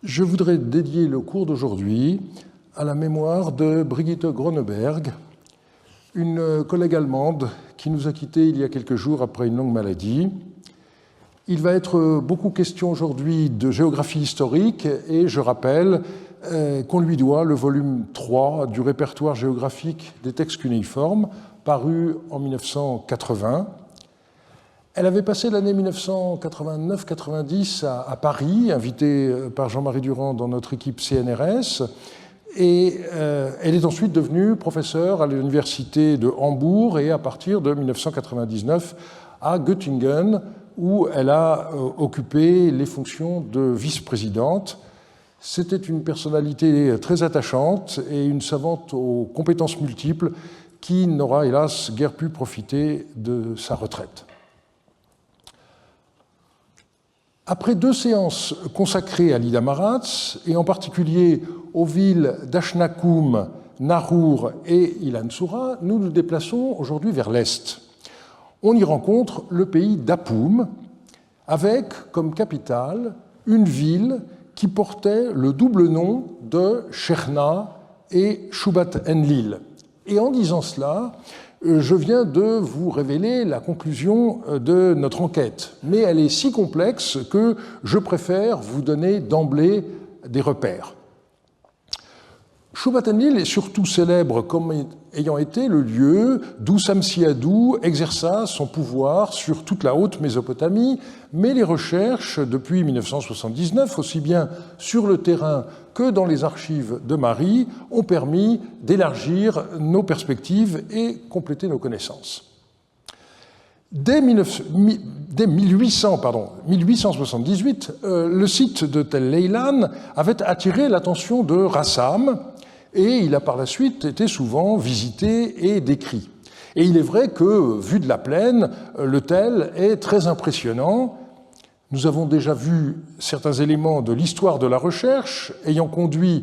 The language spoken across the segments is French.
Je voudrais dédier le cours d'aujourd'hui à la mémoire de Brigitte Gröneberg, une collègue allemande qui nous a quittés il y a quelques jours après une longue maladie. Il va être beaucoup question aujourd'hui de géographie historique et je rappelle qu'on lui doit le volume 3 du répertoire géographique des textes cunéiformes, paru en 1980. Elle avait passé l'année 1989-90 à Paris, invitée par Jean-Marie Durand dans notre équipe CNRS, et elle est ensuite devenue professeure à l'université de Hambourg et à partir de 1999 à Göttingen, où elle a occupé les fonctions de vice-présidente. C'était une personnalité très attachante et une savante aux compétences multiples qui n'aura hélas guère pu profiter de sa retraite. Après 2 séances consacrées à l'Ida Maratz, et en particulier aux villes d'Achnakoum, Narour et Ilansoura, nous nous déplaçons aujourd'hui vers l'Est. On y rencontre le pays d'Apoum, avec comme capitale une ville qui portait le double nom de Cherna et Shubat-Enlil. Et en disant cela, je viens de vous révéler la conclusion de notre enquête, mais elle est si complexe que je préfère vous donner d'emblée des repères. Shubat-Enlil est surtout célèbre comme ayant été le lieu d'où Samsiadou exerça son pouvoir sur toute la haute Mésopotamie, mais les recherches depuis 1979, aussi bien sur le terrain que dans les archives de Marie, ont permis d'élargir nos perspectives et compléter nos connaissances. Dès 1878, le site de Tel Leilan avait attiré l'attention de Rassam, et il a par la suite été souvent visité et décrit. Et il est vrai que, vu de la plaine, le tel est très impressionnant. Nous avons déjà vu certains éléments de l'histoire de la recherche ayant conduit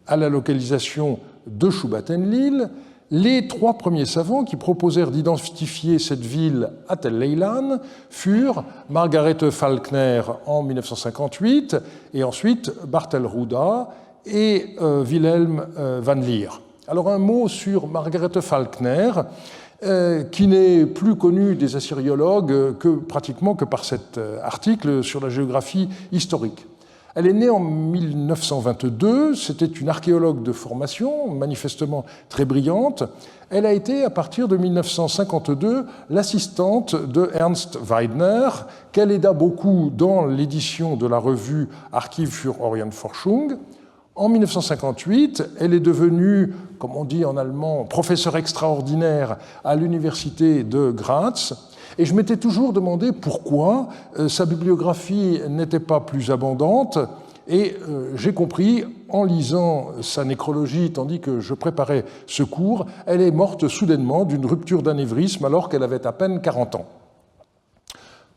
à la localisation de Shubat-Enlil. Les 3 premiers savants qui proposèrent d'identifier cette ville à Tel Leilan furent Margarethe Falkner en 1958 et ensuite Bartel Ruda et Wilhelm van Lier. Alors un mot sur Margarethe Falkner, qui n'est plus connue des assyriologues pratiquement que par cet article sur la géographie historique. Elle est née en 1922, c'était une archéologue de formation, manifestement très brillante. Elle a été, à partir de 1952, l'assistante de Ernst Weidner, qu'elle aida beaucoup dans l'édition de la revue Archiv für Orientforschung. En 1958, elle est devenue, comme on dit en allemand, professeure extraordinaire à l'université de Graz. Et je m'étais toujours demandé pourquoi sa bibliographie n'était pas plus abondante. Et j'ai compris, en lisant sa nécrologie, tandis que je préparais ce cours, elle est morte soudainement d'une rupture d'anévrisme alors qu'elle avait à peine 40 ans.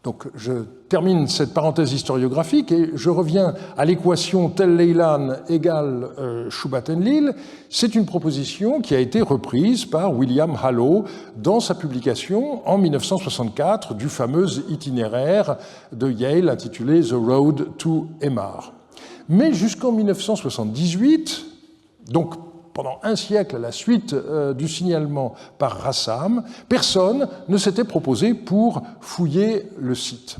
Donc je termine cette parenthèse historiographique et je reviens à l'équation Tel Leilan égale Shubat-Enlil. C'est une proposition qui a été reprise par William Hallow dans sa publication en 1964 du fameux itinéraire de Yale intitulé The Road to Emar. Mais jusqu'en 1978, donc pendant un siècle à la suite du signalement par Rassam, personne ne s'était proposé pour fouiller le site.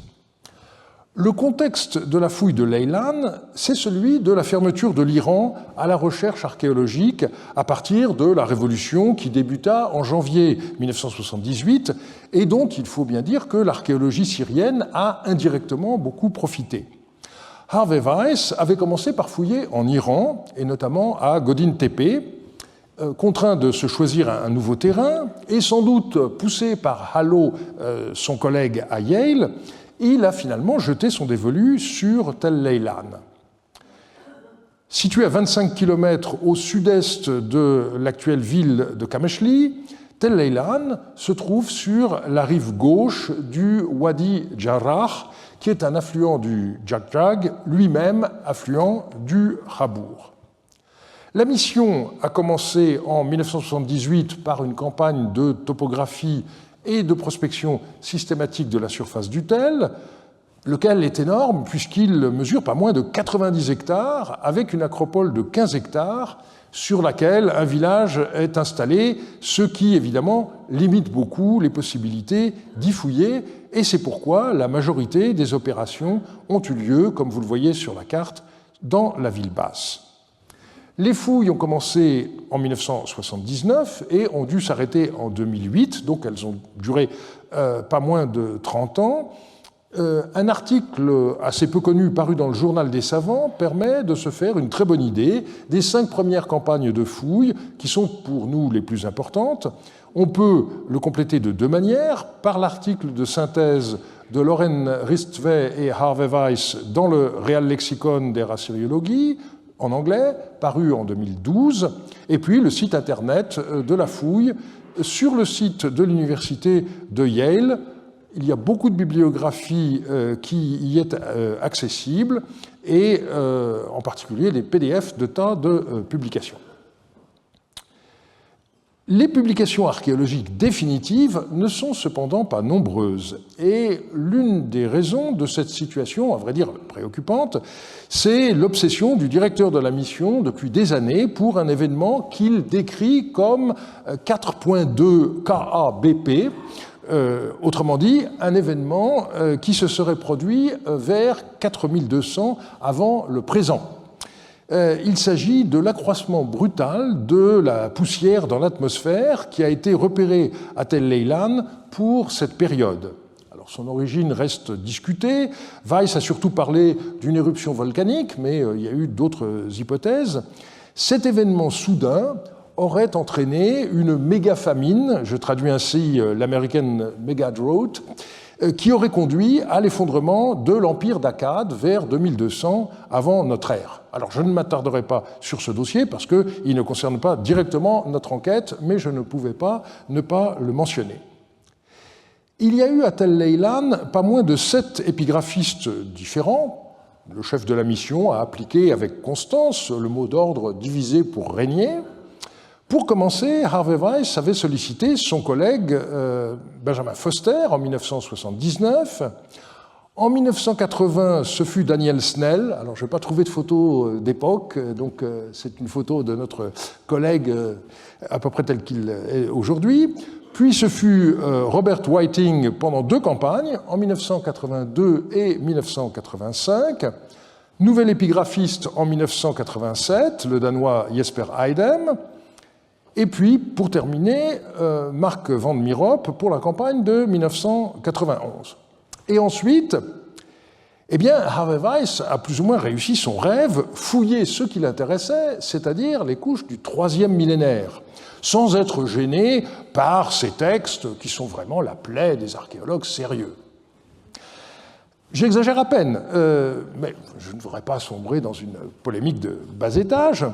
Le contexte de la fouille de Leilan, c'est celui de la fermeture de l'Iran à la recherche archéologique à partir de la révolution qui débuta en janvier 1978 et dont il faut bien dire que l'archéologie syrienne a indirectement beaucoup profité. Harvey Weiss avait commencé par fouiller en Iran, et notamment à Godin Tepe, contraint de se choisir un nouveau terrain, et sans doute poussé par Hallow, son collègue à Yale, il a finalement jeté son dévolu sur Tel Leilan. Situé à 25 km au sud-est de l'actuelle ville de Kameshli, Tel Leilan se trouve sur la rive gauche du Wadi Jarrah, qui est un affluent du Djagdjag, lui-même affluent du Khabour. La mission a commencé en 1978 par une campagne de topographie et de prospection systématique de la surface du tel. lequel est énorme puisqu'il mesure pas moins de 90 hectares, avec une acropole de 15 hectares, sur laquelle un village est installé, ce qui évidemment limite beaucoup les possibilités d'y fouiller, et c'est pourquoi la majorité des opérations ont eu lieu, comme vous le voyez sur la carte, dans la ville basse. Les fouilles ont commencé en 1979 et ont dû s'arrêter en 2008, donc elles ont duré pas moins de 30 ans. Un article assez peu connu paru dans le Journal des savants permet de se faire une très bonne idée des 5 premières campagnes de fouilles qui sont pour nous les plus importantes. On peut le compléter de 2 manières, par l'article de synthèse de Loren Ristved et Harvey Weiss dans le Real Lexicon der Assyriologie, en anglais, paru en 2012, et puis le site internet de la fouille. Sur le site de l'université de Yale, il y a beaucoup de bibliographie qui y est accessible, et en particulier les PDF de tas de publications. Les publications archéologiques définitives ne sont cependant pas nombreuses, et l'une des raisons de cette situation, à vrai dire préoccupante, c'est l'obsession du directeur de la mission depuis des années pour un événement qu'il décrit comme 4.2 KABP, autrement dit, un événement qui se serait produit vers 4200 avant le présent. Il s'agit de l'accroissement brutal de la poussière dans l'atmosphère qui a été repéré à Tel Leilan pour cette période. Alors, son origine reste discutée. Weiss a surtout parlé d'une éruption volcanique, mais il y a eu d'autres hypothèses. Cet événement soudain aurait entraîné une méga-famine, je traduis ainsi l'American Mega-Drought, qui aurait conduit à l'effondrement de l'empire d'Akkad vers 2200 avant notre ère. Alors je ne m'attarderai pas sur ce dossier parce qu'il ne concerne pas directement notre enquête, mais je ne pouvais pas ne pas le mentionner. Il y a eu à Tel Leilan pas moins de 7 épigraphistes différents. Le chef de la mission a appliqué avec constance le mot d'ordre « diviser pour régner ». Pour commencer, Harvey Weiss avait sollicité son collègue Benjamin Foster en 1979. En 1980, ce fut Daniel Snell. Alors, je n'ai pas trouvé de photo d'époque, donc c'est une photo de notre collègue à peu près tel qu'il est aujourd'hui. Puis ce fut Robert Whiting pendant 2 campagnes, en 1982 et 1985. Nouvel épigraphiste en 1987, le Danois Jesper Eidem. Et puis, pour terminer, Mark van Meerop pour la campagne de 1991. Et ensuite, eh bien, Harvey Weiss a plus ou moins réussi son rêve, fouiller ce qui l'intéressait, c'est-à-dire les couches du 3e millénaire, sans être gêné par ces textes qui sont vraiment la plaie des archéologues sérieux. J'exagère à peine, mais je ne voudrais pas sombrer dans une polémique de bas étage.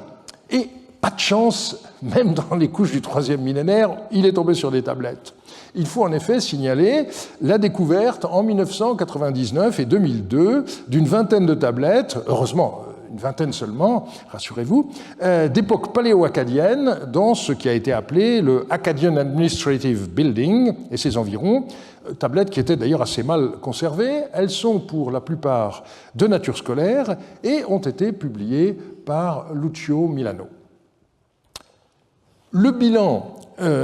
Et pas de chance, même dans les couches du 3e millénaire, il est tombé sur des tablettes. Il faut en effet signaler la découverte en 1999 et 2002 d'une vingtaine de tablettes, heureusement une vingtaine seulement, rassurez-vous, d'époque paléo-acadienne dans ce qui a été appelé le Acadian Administrative Building et ses environs, tablettes qui étaient d'ailleurs assez mal conservées. Elles sont pour la plupart de nature scolaire et ont été publiées par Lucio Milano. Le bilan,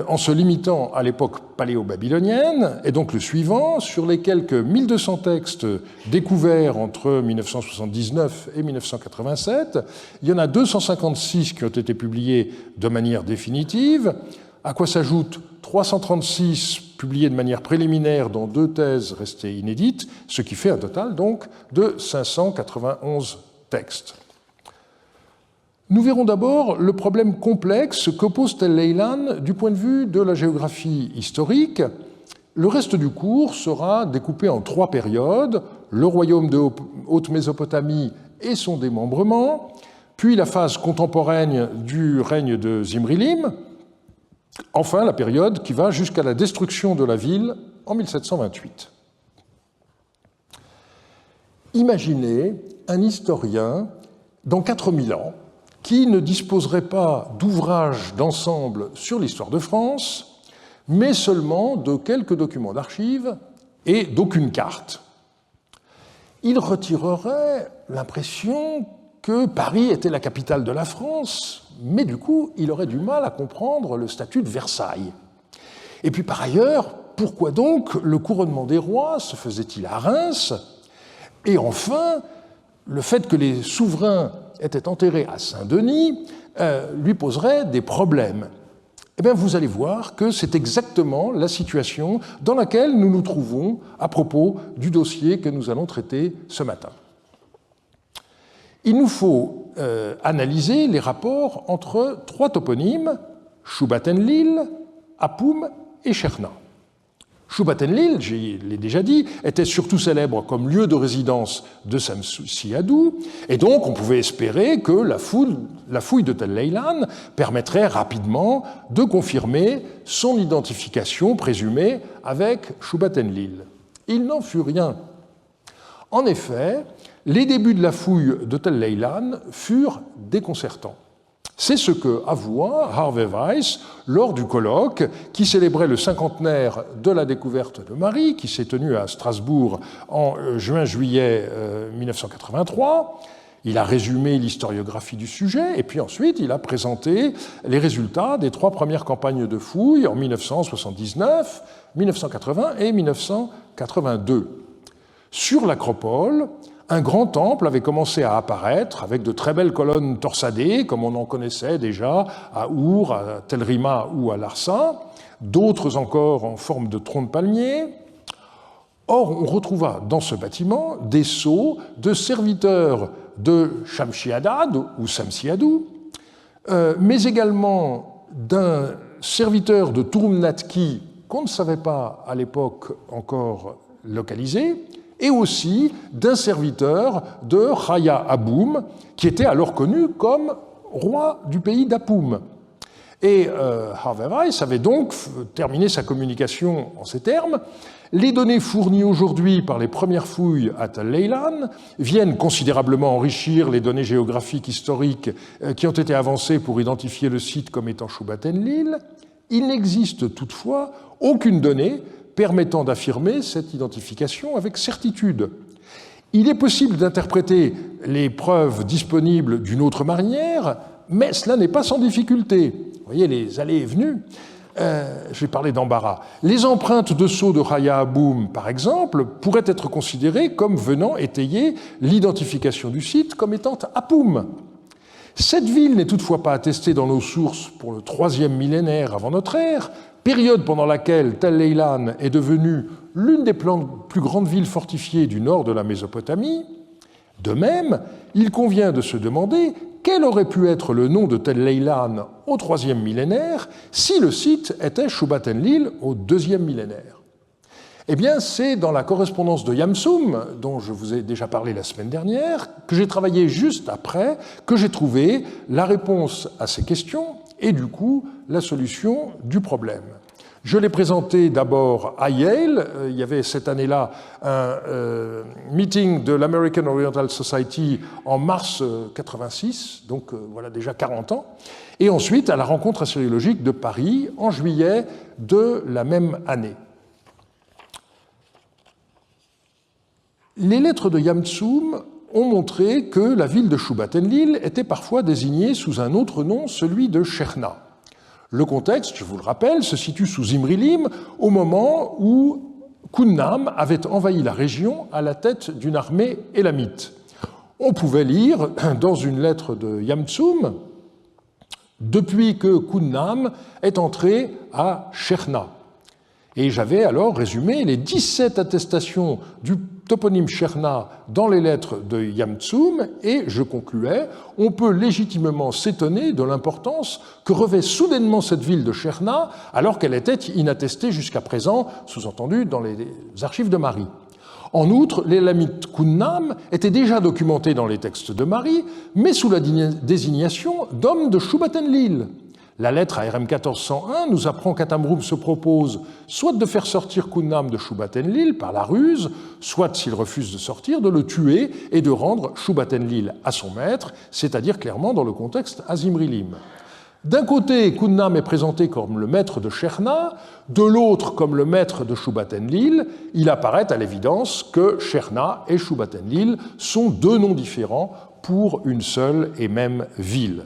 en se limitant à l'époque paléo-babylonienne, est donc le suivant. Sur les quelques 1200 textes découverts entre 1979 et 1987, il y en a 256 qui ont été publiés de manière définitive, à quoi s'ajoutent 336 publiés de manière préliminaire dans 2 thèses restées inédites, ce qui fait un total donc de 591 textes. Nous verrons d'abord le problème complexe que pose Tel Leilan du point de vue de la géographie historique. Le reste du cours sera découpé en 3 périodes, le royaume de Haute-Mésopotamie et son démembrement, puis la phase contemporaine du règne de Zimrilim, enfin la période qui va jusqu'à la destruction de la ville en 1728. Imaginez un historien dans 4000 ans qui ne disposerait pas d'ouvrages d'ensemble sur l'histoire de France, mais seulement de quelques documents d'archives et d'aucune carte. il retirerait l'impression que Paris était la capitale de la France, mais du coup, il aurait du mal à comprendre le statut de Versailles. Et puis par ailleurs, pourquoi donc le couronnement des rois se faisait-il à Reims? Et enfin, le fait que les souverains étaient enterrés à Saint-Denis lui poserait des problèmes. Eh bien, vous allez voir que c'est exactement la situation dans laquelle nous nous trouvons à propos du dossier que nous allons traiter ce matin. Il nous faut analyser les rapports entre trois toponymes, Shubat-Enlil, Apoum et Cherna. Shubat-Enlil, je l'ai déjà dit, était surtout célèbre comme lieu de résidence de Samsi-Adou, et donc on pouvait espérer que la fouille de Tel Leilan permettrait rapidement de confirmer son identification présumée avec Shubat-Enlil. Il n'en fut rien. En effet, les débuts de la fouille de Tel Leilan furent déconcertants. C'est ce que avoua Harvey Weiss lors du colloque qui célébrait le cinquantenaire de la découverte de Marie, qui s'est tenu à Strasbourg en juin-juillet 1983. Il a résumé l'historiographie du sujet et puis ensuite il a présenté les résultats des trois premières campagnes de fouilles en 1979, 1980 et 1982. Sur l'acropole, un grand temple avait commencé à apparaître avec de très belles colonnes torsadées, comme on en connaissait déjà à Our, à Tel Rima ou à Larsa, d'autres encore en forme de troncs de palmier. Or, on retrouva dans ce bâtiment des sceaux de serviteurs de Shamshi-Adad ou Samsi-Adou, mais également d'un serviteur de Turumnatki qu'on ne savait pas à l'époque encore localiser, et aussi d'un serviteur de Chaya Aboum, qui était alors connu comme roi du pays d'Apoum. Et Harvey Weiss avait donc terminé sa communication en ces termes. Les données fournies aujourd'hui par les premières fouilles à Tel Leilan viennent considérablement enrichir les données géographiques historiques qui ont été avancées pour identifier le site comme étant Shubat-Enlil. Il n'existe toutefois aucune donnée permettant d'affirmer cette identification avec certitude. Il est possible d'interpréter les preuves disponibles d'une autre manière, mais cela n'est pas sans difficulté. Vous voyez les allées et venues. Je vais parler d'embarras. Les empreintes de sceaux de Chaya Aboum, par exemple, pourraient être considérées comme venant étayer l'identification du site comme étant Apoum. Cette ville n'est toutefois pas attestée dans nos sources pour le 3e millénaire avant notre ère, période pendant laquelle Tel Leilan est devenue l'une des plus grandes villes fortifiées du nord de la Mésopotamie. De même, il convient de se demander quel aurait pu être le nom de Tel Leilan au 3e millénaire si le site était Shubat-Enlil au 2e millénaire. Eh bien, c'est dans la correspondance de Yamsoum, dont je vous ai déjà parlé la semaine dernière, que j'ai travaillé juste après, que j'ai trouvé la réponse à ces questions et du coup la solution du problème. Je l'ai présenté d'abord à Yale. Il y avait cette année-là un meeting de l'American Oriental Society en mars 86, donc voilà déjà 40 ans, et ensuite à la rencontre assyriologique de Paris en juillet de la même année. Les lettres de Yamsoum ont montré que la ville de Shubat-Enlil était parfois désignée sous un autre nom, celui de Cherna. Le contexte, je vous le rappelle, se situe sous Imrilim au moment où Kunnam avait envahi la région à la tête d'une armée élamite. On pouvait lire dans une lettre de Yamsoum « Depuis que Kunnam est entré à Cherna ». Et j'avais alors résumé les 17 attestations du toponyme Cherna dans les lettres de Yamsoum, et je concluais, on peut légitimement s'étonner de l'importance que revêt soudainement cette ville de Cherna, alors qu'elle était inattestée jusqu'à présent, sous-entendu dans les archives de Marie. En outre, l'élamite Kunnam était déjà documenté dans les textes de Marie, mais sous la désignation d'homme de Shubat-Enlil. La lettre à RM 1401 nous apprend qu'Atamroum se propose soit de faire sortir Kunnam de Shubat-Enlil par la ruse, soit, s'il refuse de sortir, de le tuer et de rendre Shubat-Enlil à son maître, c'est-à-dire clairement dans le contexte Azimrilim. D'un côté, Khunnam est présenté comme le maître de Sherna, de l'autre comme le maître de Shubat-Enlil. Il apparaît à l'évidence que Sherna et Shubat-Enlil sont deux noms différents pour une seule et même ville.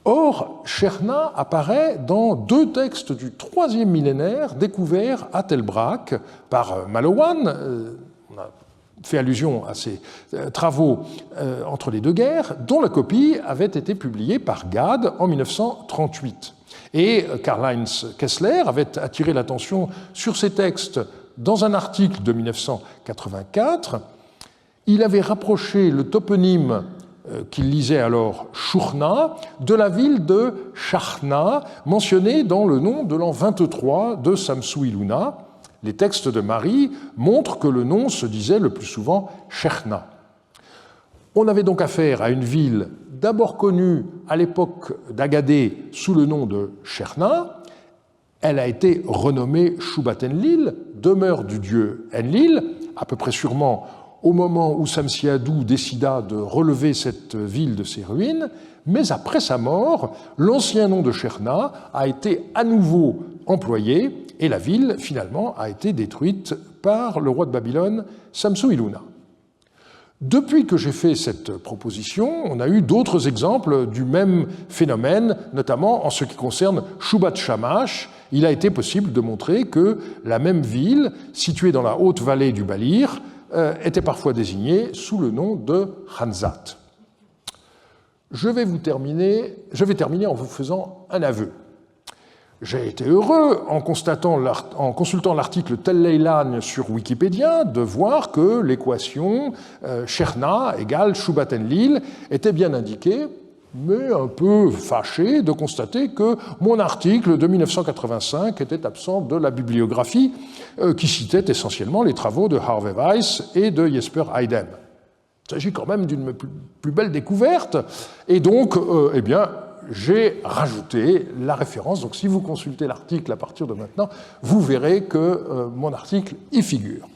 Or, Sherna apparaît dans deux textes du IIIe millénaire découverts à Tel Brak par Malowan. On a fait allusion à ces travaux entre les deux guerres, dont la copie avait été publiée par Gad en 1938. Et Karl-Heinz Kessler avait attiré l'attention sur ces textes dans un article de 1984. Il avait rapproché le toponyme qu'il lisait alors Shurna, de la ville de Shachna, mentionnée dans le nom de l'an 23 de Samsu Iluna. Les textes de Marie montrent que le nom se disait le plus souvent Shechna. On avait donc affaire à une ville d'abord connue à l'époque d'Agadé sous le nom de Shechna. Elle a été renommée Shubat-Enlil, demeure du dieu Enlil, à peu près sûrement au moment où Samsi-Adou décida de relever cette ville de ses ruines, mais après sa mort, l'ancien nom de Sherna a été à nouveau employé et la ville, finalement, a été détruite par le roi de Babylone, Samsu Iluna. Depuis que j'ai fait cette proposition, on a eu d'autres exemples du même phénomène, notamment en ce qui concerne Shubat Shamash. Il a été possible de montrer que la même ville, située dans la haute vallée du Balir, était parfois désignée sous le nom de Khanzat. Je vais terminer en vous faisant un aveu. J'ai été heureux, en consultant l'article Tel Leilan sur Wikipédia, de voir que l'équation Sherna égale Shubat-Enlil était bien indiquée, mais un peu fâché de constater que mon article de 1985 était absent de la bibliographie qui citait essentiellement les travaux de Harvey Weiss et de Jesper Eidem. Il s'agit quand même d'une plus belle découverte, et donc, j'ai rajouté la référence. Donc, si vous consultez l'article à partir de maintenant, vous verrez que mon article y figure.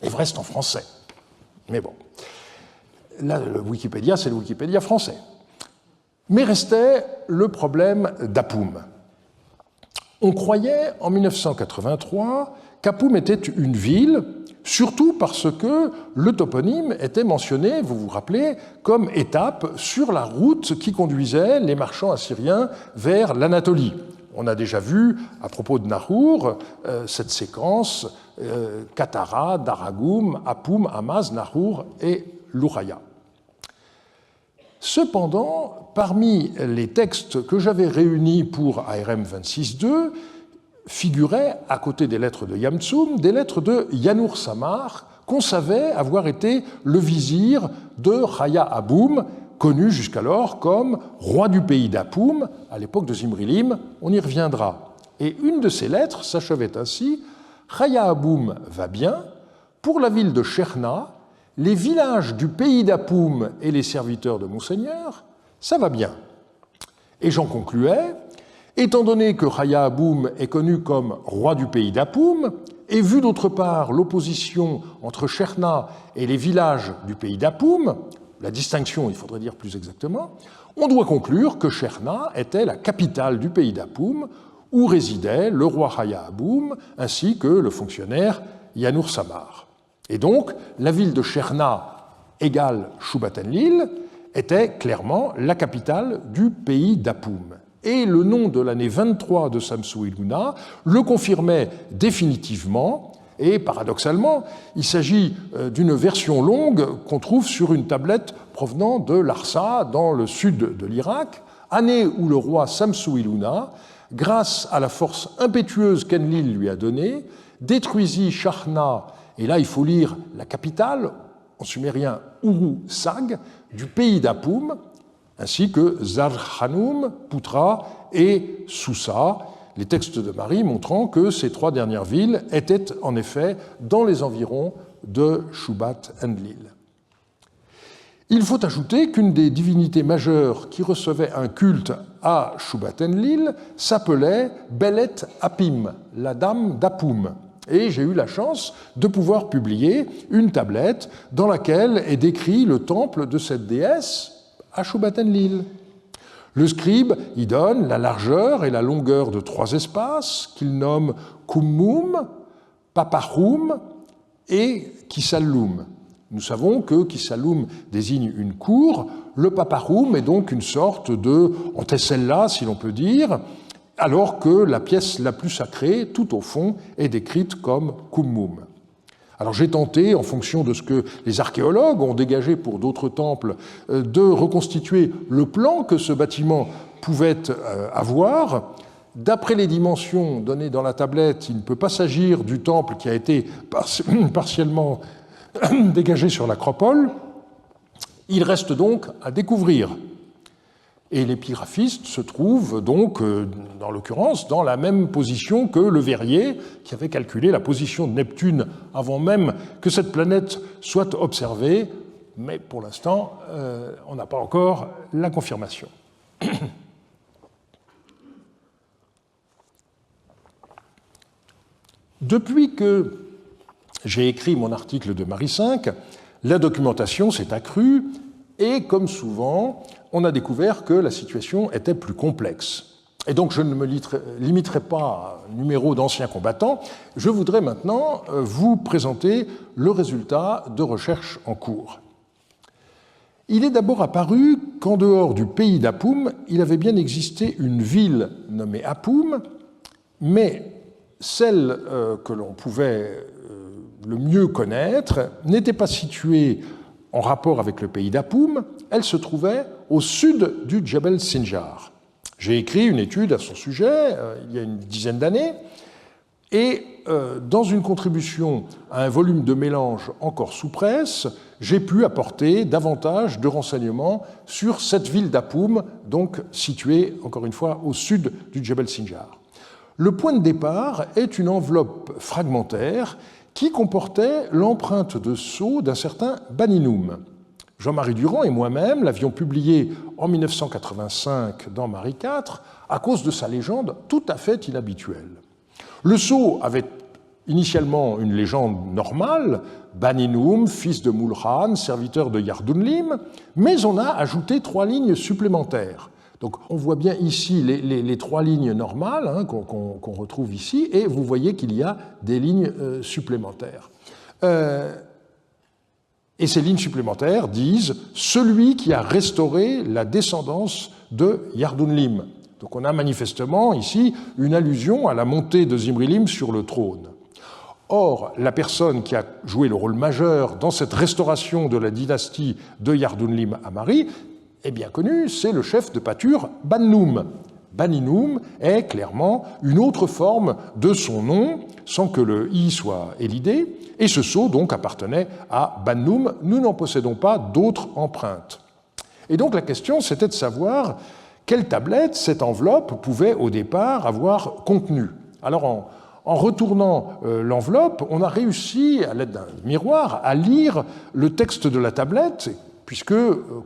Il reste en français. Mais bon. Là, le Wikipédia, c'est le Wikipédia français. Mais restait le problème d'Apum. On croyait, en 1983, qu'Apum était une ville, surtout parce que le toponyme était mentionné, vous vous rappelez, comme étape sur la route qui conduisait les marchands assyriens vers l'Anatolie. On a déjà vu, à propos de Nahur, cette séquence Katara, Daragum, Apum, Amaz, Nahur et l'Uraya. Cependant, parmi les textes que j'avais réunis pour ARM 26.2, figuraient, à côté des lettres de Yamtsum, des lettres de Yanur Samar, qu'on savait avoir été le vizir de Chaya Aboum, connu jusqu'alors comme roi du pays d'Apum, à l'époque de Zimrilim, on y reviendra. Et une de ces lettres s'achevait ainsi: Chaya Aboum va bien, pour la ville de Sherna, les villages du pays d'Apum et les serviteurs de Monseigneur, ça va bien. Et j'en concluais: étant donné que Chaya Aboum est connu comme roi du pays d'Apum, et vu d'autre part l'opposition entre Sherna et les villages du pays d'Apum, la distinction, il faudrait dire plus exactement, on doit conclure que Sherna était la capitale du pays d'Apum, où résidait le roi Chaya Aboum, ainsi que le fonctionnaire Yanur Samar. Et donc, la ville de Sherna égale Shubat-Enlil était clairement la capitale du pays d'Apum. Et le nom de l'année 23 de Samsu Iluna le confirmait définitivement, et paradoxalement, il s'agit d'une version longue qu'on trouve sur une tablette provenant de Larsa, dans le sud de l'Irak, année où le roi Samsu Iluna, grâce à la force impétueuse qu'Enlil lui a donnée, détruisit Shachna, et là il faut lire la capitale, en sumérien Uru-Sag, du pays d'Apum, ainsi que Zarhanum, Putra et Sousa, les textes de Marie montrant que ces trois dernières villes étaient en effet dans les environs de Shubat-Enlil. Il faut ajouter qu'une des divinités majeures qui recevait un culte à Shubat-Enlil s'appelait Belet Apim, la dame d'Apum. Et j'ai eu la chance de pouvoir publier une tablette dans laquelle est décrit le temple de cette déesse à Shubat-Enlil. Le scribe y donne la largeur et la longueur de 3 espaces qu'il nomme Kummum, Paparum et Kisallum. Nous savons que Kisallum désigne une cour, le Paparum est donc une sorte de entésella, si l'on peut dire, alors que la pièce la plus sacrée, tout au fond, est décrite comme Kummum. Alors j'ai tenté, en fonction de ce que les archéologues ont dégagé pour d'autres temples, de reconstituer le plan que ce bâtiment pouvait avoir. D'après les dimensions données dans la tablette, il ne peut pas s'agir du temple qui a été partiellement dégagé sur l'acropole. Il reste donc à découvrir. Et l'épigraphiste se trouve donc, en l'occurrence, dans la même position que le Verrier, qui avait calculé la position de Neptune avant même que cette planète soit observée, mais pour l'instant, on n'a pas encore la confirmation. Depuis que j'ai écrit mon article de Marie V, la documentation s'est accrue et, comme souvent, on a découvert que la situation était plus complexe. Et donc, je ne me limiterai pas à un numéro d'anciens combattants. Je voudrais maintenant vous présenter le résultat de recherches en cours. Il est d'abord apparu qu'en dehors du pays d'Apum, il avait bien existé une ville nommée Apum, mais celle que l'on pouvait le mieux connaître n'était pas située en rapport avec le pays d'Apum, elle se trouvait au sud du Djebel Sinjar. J'ai écrit une étude à son sujet il y a une dizaine d'années, et dans une contribution à un volume de mélange encore sous presse, j'ai pu apporter davantage de renseignements sur cette ville d'Apum, donc située, encore une fois, au sud du Djebel Sinjar. Le point de départ est une enveloppe fragmentaire qui comportait l'empreinte de sceau d'un certain Baninum. Jean-Marie Durand et moi-même l'avions publié en 1985 dans Marie IV à cause de sa légende tout à fait inhabituelle. Le sceau avait initialement une légende normale, Baninum, fils de Mulhan, serviteur de Yardunlim, mais on a ajouté 3 lignes supplémentaires. Donc on voit bien ici les 3 lignes normales qu'on retrouve ici, et vous voyez qu'il y a des lignes supplémentaires. Et ces lignes supplémentaires disent « celui qui a restauré la descendance de Yardunlim ». Donc on a manifestement ici une allusion à la montée de Zimrilim sur le trône. Or, la personne qui a joué le rôle majeur dans cette restauration de la dynastie de Yardunlim à Mari est bien connu, c'est le chef de pâture Bannum. Baninum est clairement une autre forme de son nom, sans que le i soit élidé, et ce sceau donc appartenait à Bannum. Nous n'en possédons pas d'autres empreintes. Et donc la question, c'était de savoir quelle tablette cette enveloppe pouvait au départ avoir contenu. Alors en retournant l'enveloppe, on a réussi, à l'aide d'un miroir, à lire le texte de la tablette, puisque,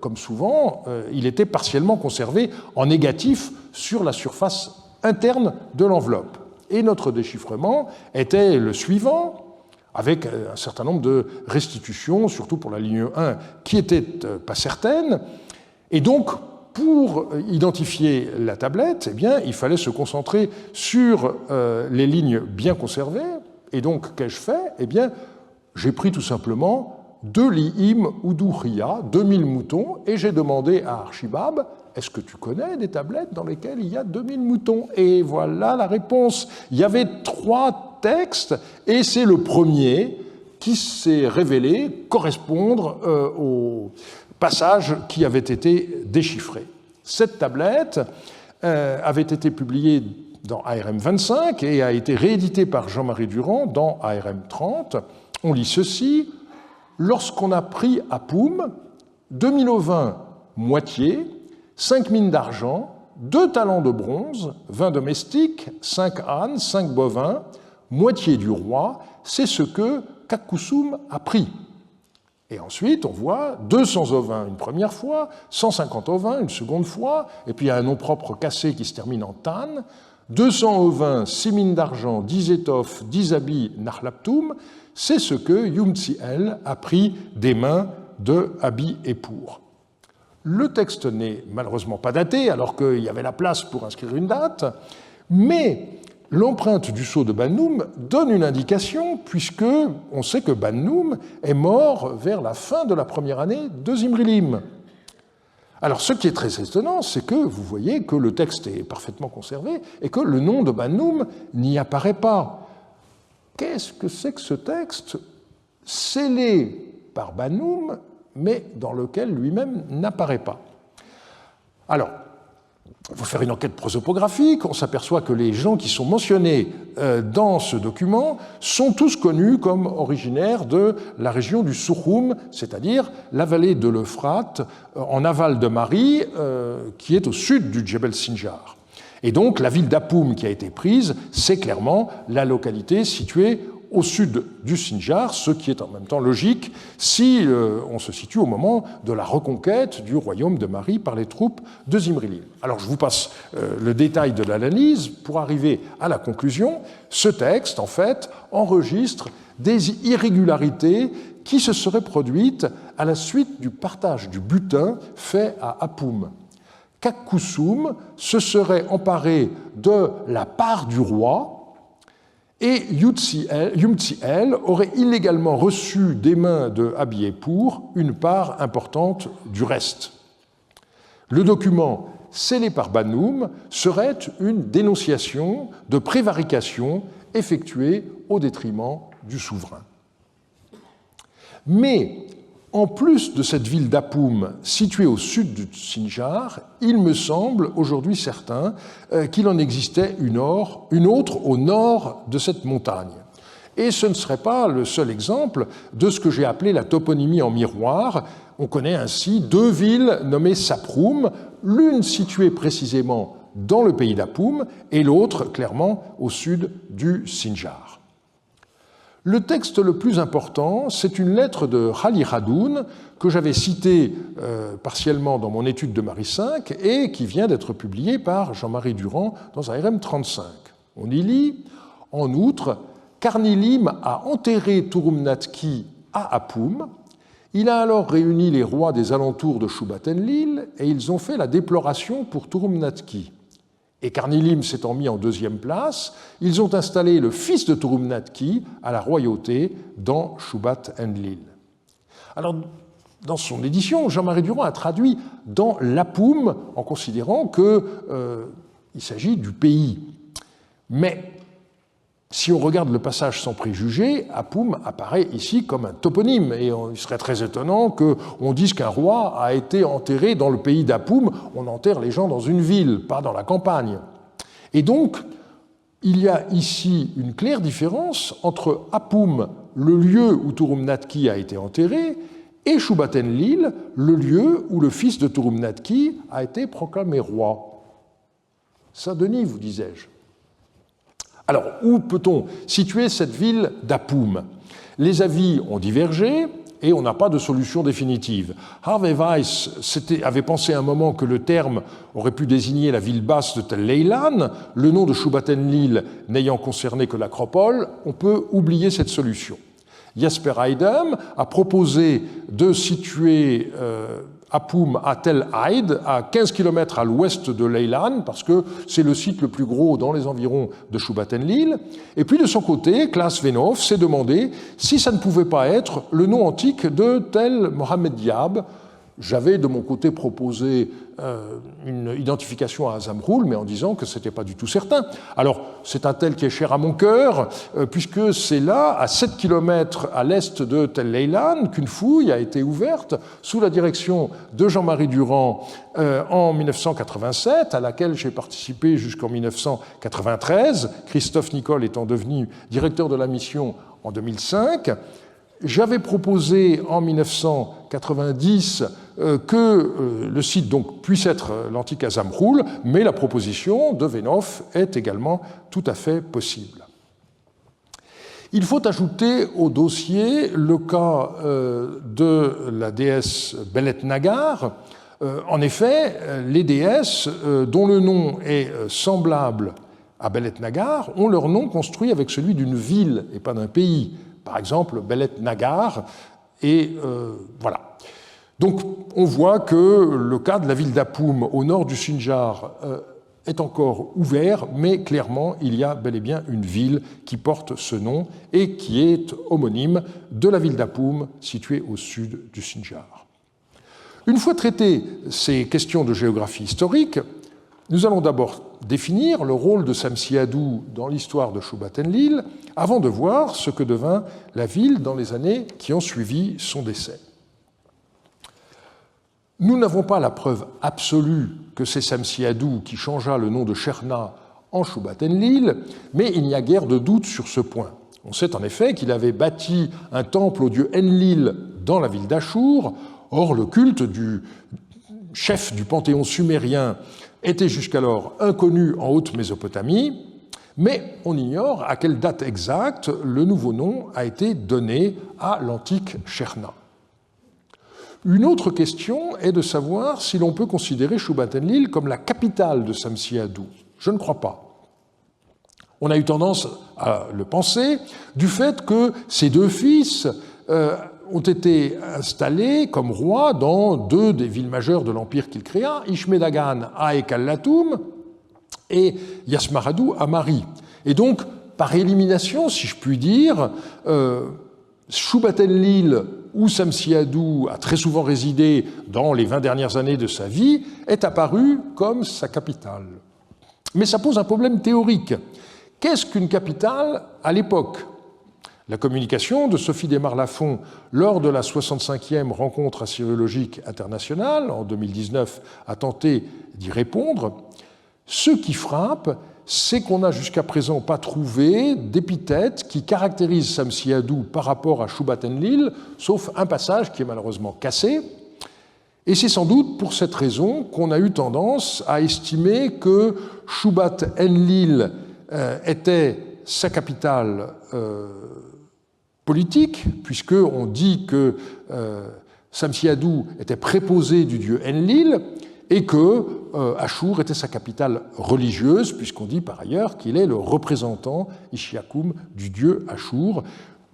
comme souvent, il était partiellement conservé en négatif sur la surface interne de l'enveloppe. Et notre déchiffrement était le suivant, avec un certain nombre de restitutions, surtout pour la ligne 1, qui n'étaient pas certaines. Et donc, pour identifier la tablette, eh bien, il fallait se concentrer sur les lignes bien conservées. Et donc, qu'ai-je fait? Eh bien, j'ai pris tout simplement 2 li'im uduhriya, 2000 moutons, et j'ai demandé à Archibab, est-ce que tu connais des tablettes dans lesquelles il y a 2000 moutons? Et voilà la réponse. Il y avait 3 textes, et c'est le premier qui s'est révélé correspondre au passage qui avait été déchiffré. Cette tablette avait été publiée dans ARM 25 et a été rééditée par Jean-Marie Durand dans ARM 30. On lit ceci: lorsqu'on a pris Apum, 2000 ovins moitié, 5 mines d'argent, 2 talents de bronze, 20 domestiques, 5 ânes, 5 bovins, moitié du roi, c'est ce que Kakusum a pris. Et ensuite, on voit 200 ovins une première fois, 150 ovins une seconde fois, et puis il y a un nom propre cassé qui se termine en tan, 200 ovins, 6 mines d'argent, 10 étoffes, 10 habits, Nahlaptum, c'est ce que Yumtsiel a pris des mains de Abi Epur. Le texte n'est malheureusement pas daté, alors qu'il y avait la place pour inscrire une date, mais l'empreinte du sceau de Bannum donne une indication, puisque on sait que Bannum est mort vers la fin de la première année de Zimrilim. Alors, ce qui est très étonnant, c'est que vous voyez que le texte est parfaitement conservé et que le nom de Bannum n'y apparaît pas. Qu'est-ce que c'est que ce texte scellé par Bannum, mais dans lequel lui-même n'apparaît pas? Alors, il faut faire une enquête prosopographique, on s'aperçoit que les gens qui sont mentionnés dans ce document sont tous connus comme originaires de la région du Souchoum, c'est-à-dire la vallée de l'Euphrate, en aval de Mari, qui est au sud du Djebel Sinjar. Et donc la ville d'Apoum qui a été prise, c'est clairement la localité située au sud du Sinjar, ce qui est en même temps logique si on se situe au moment de la reconquête du royaume de Mari par les troupes de Zimrilim. Alors je vous passe le détail de l'analyse pour arriver à la conclusion. Ce texte, en fait, enregistre des irrégularités qui se seraient produites à la suite du partage du butin fait à Apoum. Kakkoussoum se serait emparé de la part du roi, et Yumtsiel aurait illégalement reçu des mains de Abiépour une part importante du reste. Le document scellé par Bannum serait une dénonciation de prévarication effectuée au détriment du souverain. Mais en plus de cette ville d'Apoum située au sud du Sinjar, il me semble aujourd'hui certain qu'il en existait une autre au nord de cette montagne. Et ce ne serait pas le seul exemple de ce que j'ai appelé la toponymie en miroir. On connaît ainsi deux villes nommées Saproum, l'une située précisément dans le pays d'Apoum et l'autre clairement au sud du Sinjar. Le texte le plus important, c'est une lettre de Khali Khadoun que j'avais citée partiellement dans mon étude de Mari V et qui vient d'être publiée par Jean-Marie Durand dans un RM 35. On y lit « En outre, Karnilim a enterré Turumnatki à Apoum. Il a alors réuni les rois des alentours de Shubat-Enlil et ils ont fait la déploration pour Turumnatki. Et Karnilim s'étant mis en deuxième place, ils ont installé le fils de Turumnatki à la royauté dans Shubat-Enlil. » Alors, dans son édition, Jean-Marie Durand a traduit dans l'Apoum en considérant qu'il s'agit du pays. Mais si on regarde le passage sans préjugé, Apoum apparaît ici comme un toponyme. Et il serait très étonnant qu'on dise qu'un roi a été enterré dans le pays d'Apoum. On enterre les gens dans une ville, pas dans la campagne. Et donc, il y a ici une claire différence entre Apoum, le lieu où Turumnatki a été enterré, et Shubat-Enlil, le lieu où le fils de Turumnatki a été proclamé roi. Saint-Denis, vous disais-je. Alors, où peut-on situer cette ville d'Apoum? Les avis ont divergé et on n'a pas de solution définitive. Harvey Weiss avait pensé un moment que le terme aurait pu désigner la ville basse de Tel Leilan, le nom de Shubat-Enlil n'ayant concerné que l'acropole, on peut oublier cette solution. Jasper Eidem a proposé de situer Apoum à Tel Haid, à 15 km à l'ouest de Leilan, parce que c'est le site le plus gros dans les environs de Shubat-Enlil. Et puis de son côté, Klaas Venhoff s'est demandé si ça ne pouvait pas être le nom antique de Tel Mohammed Diab. J'avais de mon côté proposé une identification à Zamroul, mais en disant que ce n'était pas du tout certain. Alors, c'est un tel qui est cher à mon cœur, puisque c'est là, à 7 km à l'est de Tel Leilan, qu'une fouille a été ouverte sous la direction de Jean-Marie Durand en 1987, à laquelle j'ai participé jusqu'en 1993, Christophe Nicole étant devenu directeur de la mission en 2005. J'avais proposé en 1990 que le site donc puisse être l'antique Azamroul, mais la proposition de Venhoff est également tout à fait possible. Il faut ajouter au dossier le cas de la déesse Belet Nagar. En effet, les déesses dont le nom est semblable à Belet Nagar ont leur nom construit avec celui d'une ville et pas d'un pays. Par exemple, Belet Nagar, et voilà. Donc on voit que le cas de la ville d'Apoum au nord du Sinjar est encore ouvert, mais clairement il y a bel et bien une ville qui porte ce nom et qui est homonyme de la ville d'Apoum située au sud du Sinjar. Une fois traitées ces questions de géographie historique, nous allons d'abord définir le rôle de Samsi-Adou dans l'histoire de Shubat-Enlil avant de voir ce que devint la ville dans les années qui ont suivi son décès. Nous n'avons pas la preuve absolue que c'est Samsi-Adou qui changea le nom de Sherna en Shubat-Enlil, mais il n'y a guère de doute sur ce point. On sait en effet qu'il avait bâti un temple au dieu Enlil dans la ville d'Achour. Or, le culte du chef du panthéon sumérien était jusqu'alors inconnu en Haute-Mésopotamie, mais on ignore à quelle date exacte le nouveau nom a été donné à l'antique Sherna. Une autre question est de savoir si l'on peut considérer Shubat-Enlil comme la capitale de Samsi-Adou. Je ne crois pas. On a eu tendance à le penser du fait que ses deux fils ont été installés comme rois dans deux des villes majeures de l'empire qu'il créa, Ishme-Dagan à Ekal-Latoum et Yasmaradou à Mari. Et donc, par élimination, si je puis dire, Shubat-Enlil, où Samsi-Adou a très souvent résidé dans les 20 dernières années de sa vie, est apparu comme sa capitale. Mais ça pose un problème théorique. Qu'est-ce qu'une capitale à l'époque ? La communication de Sophie Desmar-Lafont lors de la 65e rencontre assyriologique internationale en 2019 a tenté d'y répondre. Ce qui frappe, c'est qu'on n'a jusqu'à présent pas trouvé d'épithète qui caractérise Samsi-Adou par rapport à Shubat-Enlil, sauf un passage qui est malheureusement cassé. Et c'est sans doute pour cette raison qu'on a eu tendance à estimer que Shubat-Enlil était sa capitale politique, puisqu'on dit que Samsi-Adou était préposé du dieu Enlil, et que Achour était sa capitale religieuse, puisqu'on dit par ailleurs qu'il est le représentant Ishiakum du dieu Achour.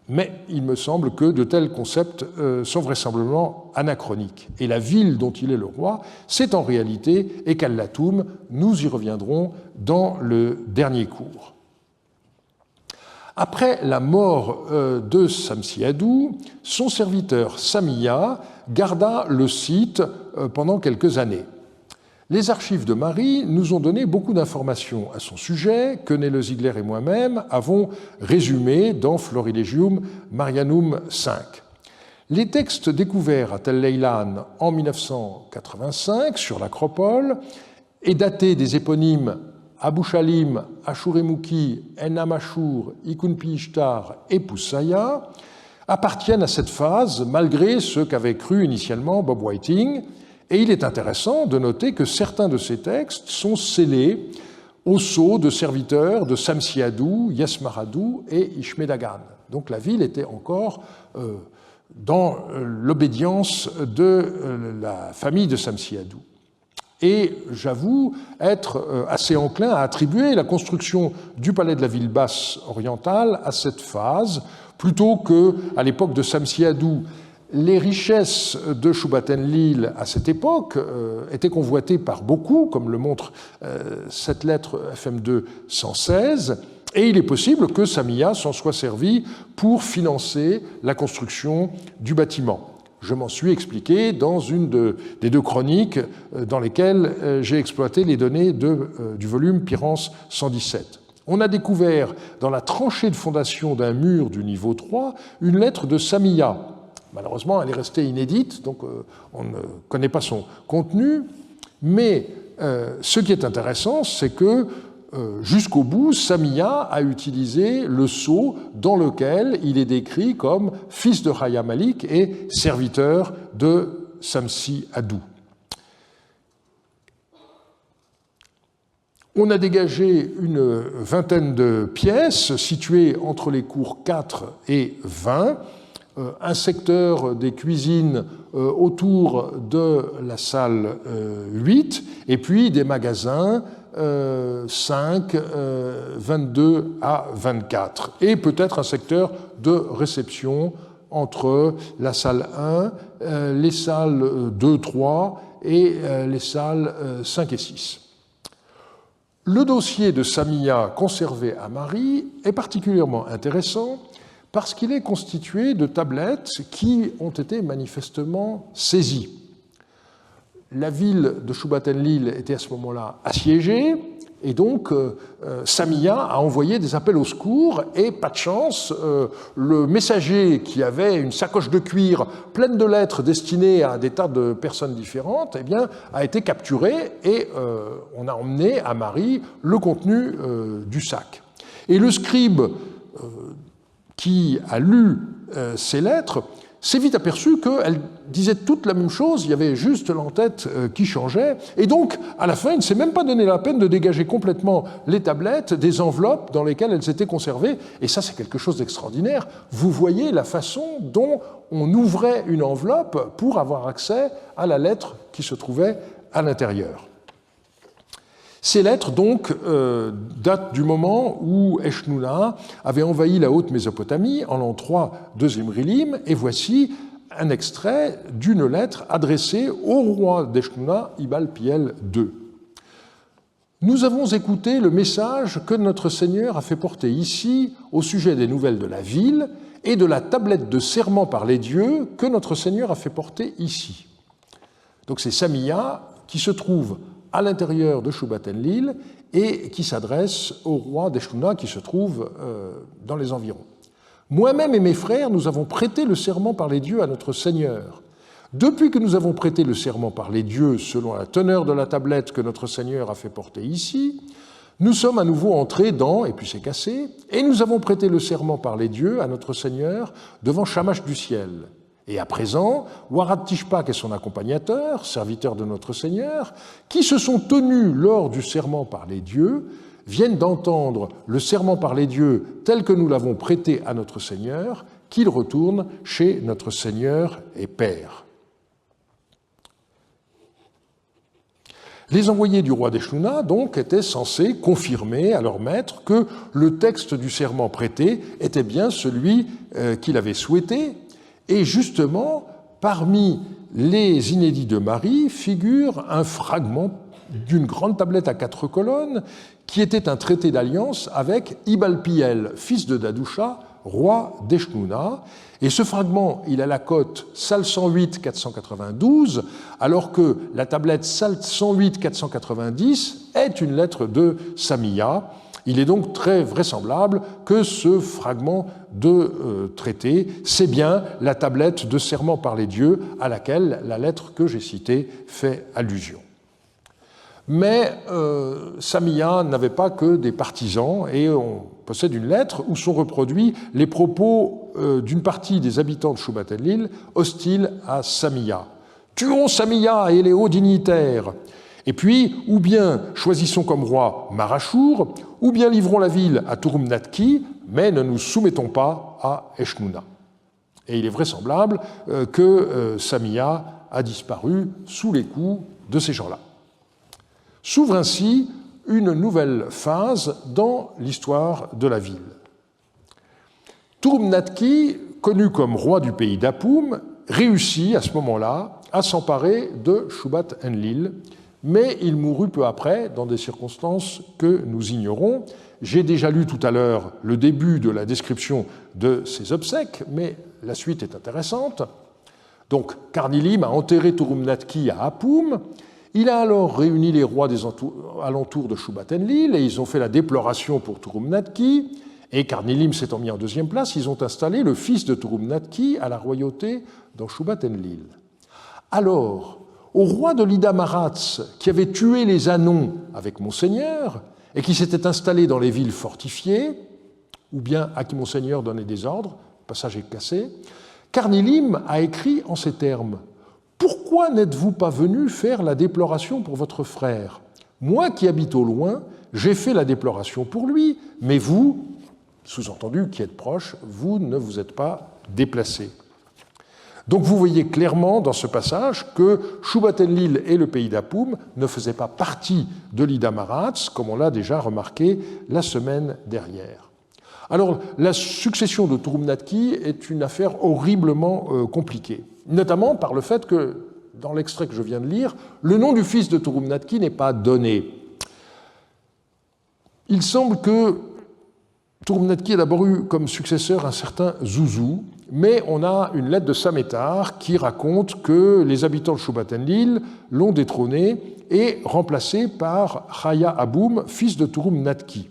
Mais il me semble que de tels concepts sont vraisemblablement anachroniques. Et la ville dont il est le roi, c'est en réalité Ekal-Latoum. Nous y reviendrons dans le dernier cours. Après la mort de Samsi-Adou, son serviteur Samia garda le site pendant quelques années. Les archives de Mari nous ont donné beaucoup d'informations à son sujet que Nele Ziegler et moi-même avons résumées dans Florilegium Marianum V. Les textes découverts à Tel Leilan en 1985 sur l'acropole et datés des éponymes Abu Shalim, Ashuremouki, Enam Ashur, Ikunpi Ishtar et Poussaya appartiennent à cette phase malgré ce qu'avait cru initialement Bob Whiting. Et il est intéressant de noter que certains de ces textes sont scellés au sceau de serviteurs de Samsi-Adou, Yasmaradou et Ishme-Dagan. Donc la ville était encore dans l'obédience de la famille de Samsi-Adou. Et j'avoue être assez enclin à attribuer la construction du palais de la ville basse orientale à cette phase, plutôt qu'à l'époque de Samsi-Adou. Les richesses de Shubat-Enlil à cette époque étaient convoitées par beaucoup, comme le montre cette lettre FM2 116, et il est possible que Samia s'en soit servi pour financer la construction du bâtiment. Je m'en suis expliqué dans une des deux chroniques dans lesquelles j'ai exploité les données du volume Pyrrhance 117. On a découvert dans la tranchée de fondation d'un mur du niveau 3 une lettre de Samia. Malheureusement, elle est restée inédite, donc on ne connaît pas son contenu, mais ce qui est intéressant, c'est que jusqu'au bout, Samia a utilisé le sceau dans lequel il est décrit comme fils de Chaya Malik et serviteur de Samsi-Adou. On a dégagé une vingtaine de pièces situées entre les cours 4 et 20, un secteur des cuisines autour de la salle 8, et puis des magasins 5, 22 à 24, et peut-être un secteur de réception entre la salle 1, les salles 2, 3 et les salles 5 et 6. Le dossier de Samia conservé à Mari est particulièrement intéressant parce qu'il est constitué de tablettes qui ont été manifestement saisies. La ville de Shubat-Enlil était à ce moment-là assiégée, et donc Samia a envoyé des appels au secours, et pas de chance, le messager qui avait une sacoche de cuir pleine de lettres destinées à des tas de personnes différentes, eh bien, a été capturé, et on a emmené à Mari le contenu du sac. Et le scribe qui a lu ces lettres s'est vite aperçu qu'elles disaient toutes la même chose, il y avait juste l'entête qui changeait, et donc, à la fin, il ne s'est même pas donné la peine de dégager complètement les tablettes des enveloppes dans lesquelles elles étaient conservées, et ça, c'est quelque chose d'extraordinaire. Vous voyez la façon dont on ouvrait une enveloppe pour avoir accès à la lettre qui se trouvait à l'intérieur. Ces lettres, donc, datent du moment où Eshnouna avait envahi la Haute-Mésopotamie en l'an 3 de Zimrilim, et voici un extrait d'une lettre adressée au roi d'Eshnouna, Ibal-Piel II. Nous avons écouté le message que notre Seigneur a fait porter ici au sujet des nouvelles de la ville et de la tablette de serment par les dieux que notre Seigneur a fait porter ici. Donc c'est Samia qui se trouve à l'intérieur de Shubat-Enlil et qui s'adresse au roi d'Eshnouna qui se trouve dans les environs. Moi-même et mes frères, nous avons prêté le serment par les dieux à notre Seigneur. Depuis que nous avons prêté le serment par les dieux selon la teneur de la tablette que notre Seigneur a fait porter ici, nous sommes à nouveau entrés dans, et puis c'est cassé, et nous avons prêté le serment par les dieux à notre Seigneur devant Shamash du ciel. Et à présent, Warad Tishpak et son accompagnateur, serviteur de notre Seigneur, qui se sont tenus lors du serment par les dieux, viennent d'entendre le serment par les dieux tel que nous l'avons prêté à notre Seigneur, qu'il retourne chez notre Seigneur et Père. Les envoyés du roi d'Eshnouna, donc, étaient censés confirmer à leur maître que le texte du serment prêté était bien celui qu'il avait souhaité. Et justement, parmi les inédits de Mari figure un fragment d'une grande tablette à 4 colonnes qui était un traité d'alliance avec Ibal-Piel, fils de Dadoucha, roi d'Eshnouna. Et ce fragment, il a la cote Sal 108-492, alors que la tablette Sal 108-490 est une lettre de Samia. Il est donc très vraisemblable que ce fragment de traité, c'est bien la tablette de serment par les dieux à laquelle la lettre que j'ai citée fait allusion. Mais Samia n'avait pas que des partisans, et on possède une lettre où sont reproduits les propos d'une partie des habitants de Shubat-Enlil hostiles à Samia. « Tuons Samia et les hauts dignitaires !» Et puis, ou bien choisissons comme roi Marachour, ou bien livrons la ville à Turumnatki, mais ne nous soumettons pas à Eshnouna. Et il est vraisemblable que Samia a disparu sous les coups de ces gens-là. S'ouvre ainsi une nouvelle phase dans l'histoire de la ville. Turumnatki, connu comme roi du pays d'Apoum, réussit à ce moment-là à s'emparer de Shubat-Enlil, mais il mourut peu après dans des circonstances que nous ignorons. J'ai déjà lu tout à l'heure le début de la description de ses obsèques, mais la suite est intéressante. Donc, Karnilim a enterré Turumnatki à Apoum. Il a alors réuni les rois des alentours de Shubat-Enlil et ils ont fait la déploration pour Turumnatki. Et Karnilim s'étant mis en deuxième place, ils ont installé le fils de Turumnatki à la royauté dans Shubat-Enlil. Alors, au roi de l'Ida-Maratz, qui avait tué les Anons avec Monseigneur et qui s'était installé dans les villes fortifiées, ou bien à qui Monseigneur donnait des ordres, le passage est cassé, Karnilim a écrit en ces termes : « Pourquoi n'êtes-vous pas venu faire la déploration pour votre frère ? Moi qui habite au loin, j'ai fait la déploration pour lui, mais vous, sous-entendu qui êtes proche, vous ne vous êtes pas déplacé. » Donc vous voyez clairement dans ce passage que Shubat-Enlil et le pays d'Apoum ne faisaient pas partie de l'Ida-Maratz, comme on l'a déjà remarqué la semaine dernière. Alors, la succession de Turumnatki est une affaire horriblement compliquée, notamment par le fait que, dans l'extrait que je viens de lire, le nom du fils de Turumnatki n'est pas donné. Il semble que Turumnatki a d'abord eu comme successeur un certain Zuzu, mais on a une lettre de Samétar qui raconte que les habitants de Shubatenlil l'ont détrôné et remplacé par Chaya Aboum, fils de Turumnatki.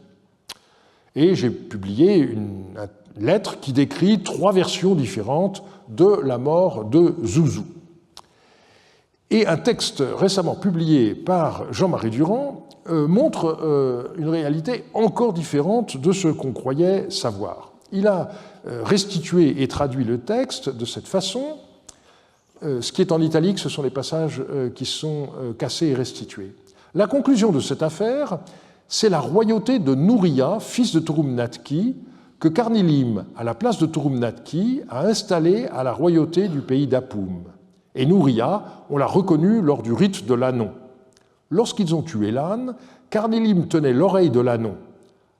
Et j'ai publié une lettre qui décrit 3 versions différentes de la mort de Zuzu. Et un texte récemment publié par Jean-Marie Durand montre une réalité encore différente de ce qu'on croyait savoir. Il a restitué et traduit le texte de cette façon. Ce qui est en italique, ce sont les passages qui sont cassés et restitués. La conclusion de cette affaire, c'est la royauté de Nouriya, fils de Turumnatki, que Karnilim, à la place de Turumnatki, a installé à la royauté du pays d'Apoum. Et Nouriya, on l'a reconnu lors du rite de l'ânon. Lorsqu'ils ont tué l'âne, Karnilim tenait l'oreille de l'ânon.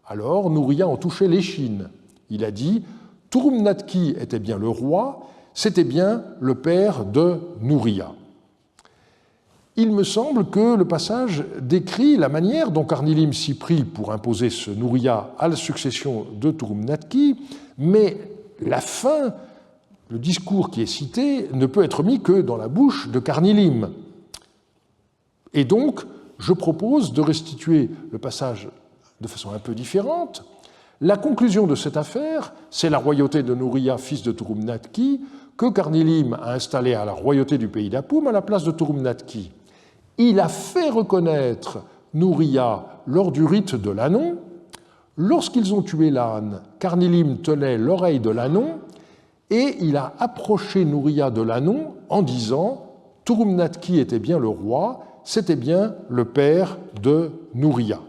Alors Nouriya en touchait l'échine. Il a dit « Turumnatki était bien le roi, c'était bien le père de Nouriya ». Il me semble que le passage décrit la manière dont Karnilim s'y prit pour imposer ce Nouriya à la succession de Turumnatki, mais la fin, le discours qui est cité, ne peut être mis que dans la bouche de Karnilim. Et donc, je propose de restituer le passage de façon un peu différente. La conclusion de cette affaire, c'est la royauté de Nouriya, fils de Turumnatki, que Karnilim a installé à la royauté du pays d'Apoum à la place de Turumnatki. Il a fait reconnaître Nouriya lors du rite de l'ânon. Lorsqu'ils ont tué l'âne, Karnilim tenait l'oreille de l'ânon et il a approché Nouriya de l'ânon en disant « Turumnatki était bien le roi, c'était bien le père de Nouriya ».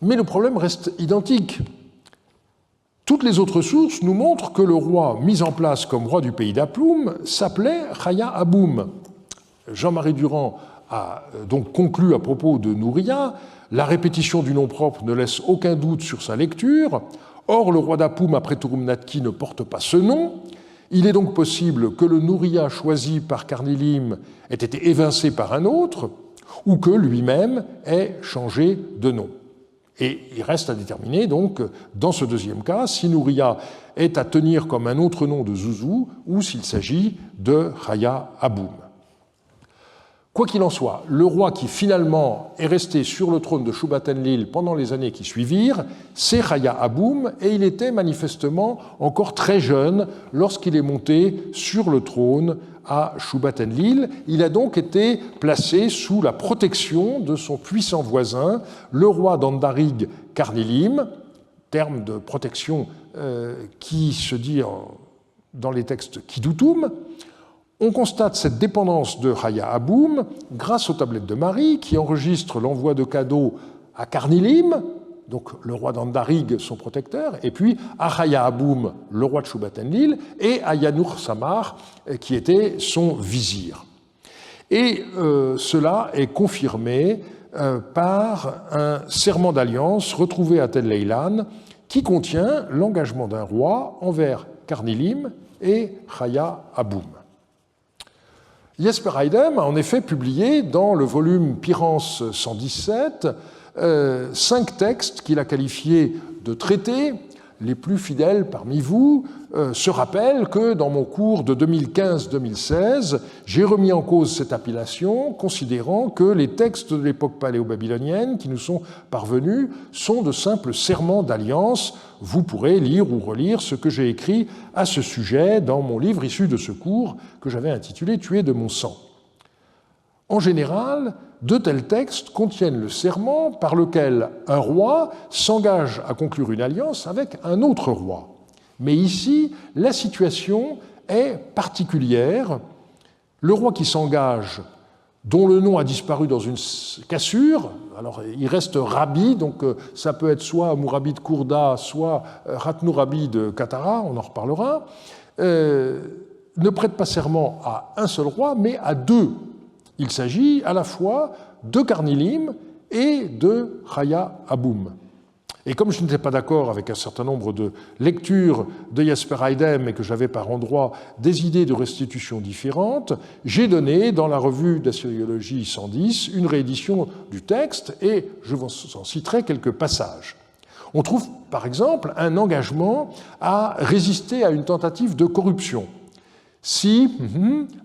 Mais le problème reste identique. Toutes les autres sources nous montrent que le roi mis en place comme roi du pays d'Apoum s'appelait Chaya Aboum. Jean-Marie Durand a donc conclu à propos de Nouriya « La répétition du nom propre ne laisse aucun doute sur sa lecture. Or, le roi d'Apoum après Turumnatki ne porte pas ce nom. Il est donc possible que le Nouriya choisi par Karnilim ait été évincé par un autre ou que lui-même ait changé de nom. » Et il reste à déterminer, donc, dans ce deuxième cas, si Nouriya est à tenir comme un autre nom de Zuzu ou s'il s'agit de Chaya Aboum. Quoi qu'il en soit, le roi qui finalement est resté sur le trône de Shubatenlil pendant les années qui suivirent, c'est Chaya Aboum, et il était manifestement encore très jeune lorsqu'il est monté sur le trône à Shubatenlil. Il a donc été placé sous la protection de son puissant voisin, le roi d'Andarig Karnilim, terme de protection qui se dit dans les textes Kidutum. On constate cette dépendance de Chaya Aboum grâce aux tablettes de Marie qui enregistrent l'envoi de cadeaux à Karnilim, donc le roi d'Andarig, son protecteur, et puis à Chaya Aboum, le roi de Shubatenlil, et à Yanur Samar, qui était son vizir. Et cela est confirmé par un serment d'alliance retrouvé à Tel Leilan qui contient l'engagement d'un roi envers Karnilim et Chaya Aboum. Jesper Eidem a en effet publié dans le volume Pyrrhance 117 5 textes qu'il a qualifiés de traités. Les plus fidèles parmi vous se rappellent que dans mon cours de 2015-2016, j'ai remis en cause cette appellation, considérant que les textes de l'époque paléo-babylonienne qui nous sont parvenus sont de simples serments d'alliance. Vous pourrez lire ou relire ce que j'ai écrit à ce sujet dans mon livre issu de ce cours que j'avais intitulé « Tuer de mon sang ». En général, de tels textes contiennent le serment par lequel un roi s'engage à conclure une alliance avec un autre roi. Mais ici, la situation est particulière. Le roi qui s'engage, dont le nom a disparu dans une cassure, alors il reste Rabbi, donc ça peut être soit Mourabi de Kourda, soit Ratnou Rabbi de Katara, on en reparlera, ne prête pas serment à un seul roi, mais à deux. Il s'agit à la fois de Karnilim et de Chaya Aboum. Et comme je n'étais pas d'accord avec un certain nombre de lectures de Jesper Eidem et que j'avais par endroits des idées de restitution différentes, j'ai donné dans la revue d'Assyriologie 110 une réédition du texte et je vous en citerai quelques passages. On trouve par exemple un engagement à résister à une tentative de corruption. Si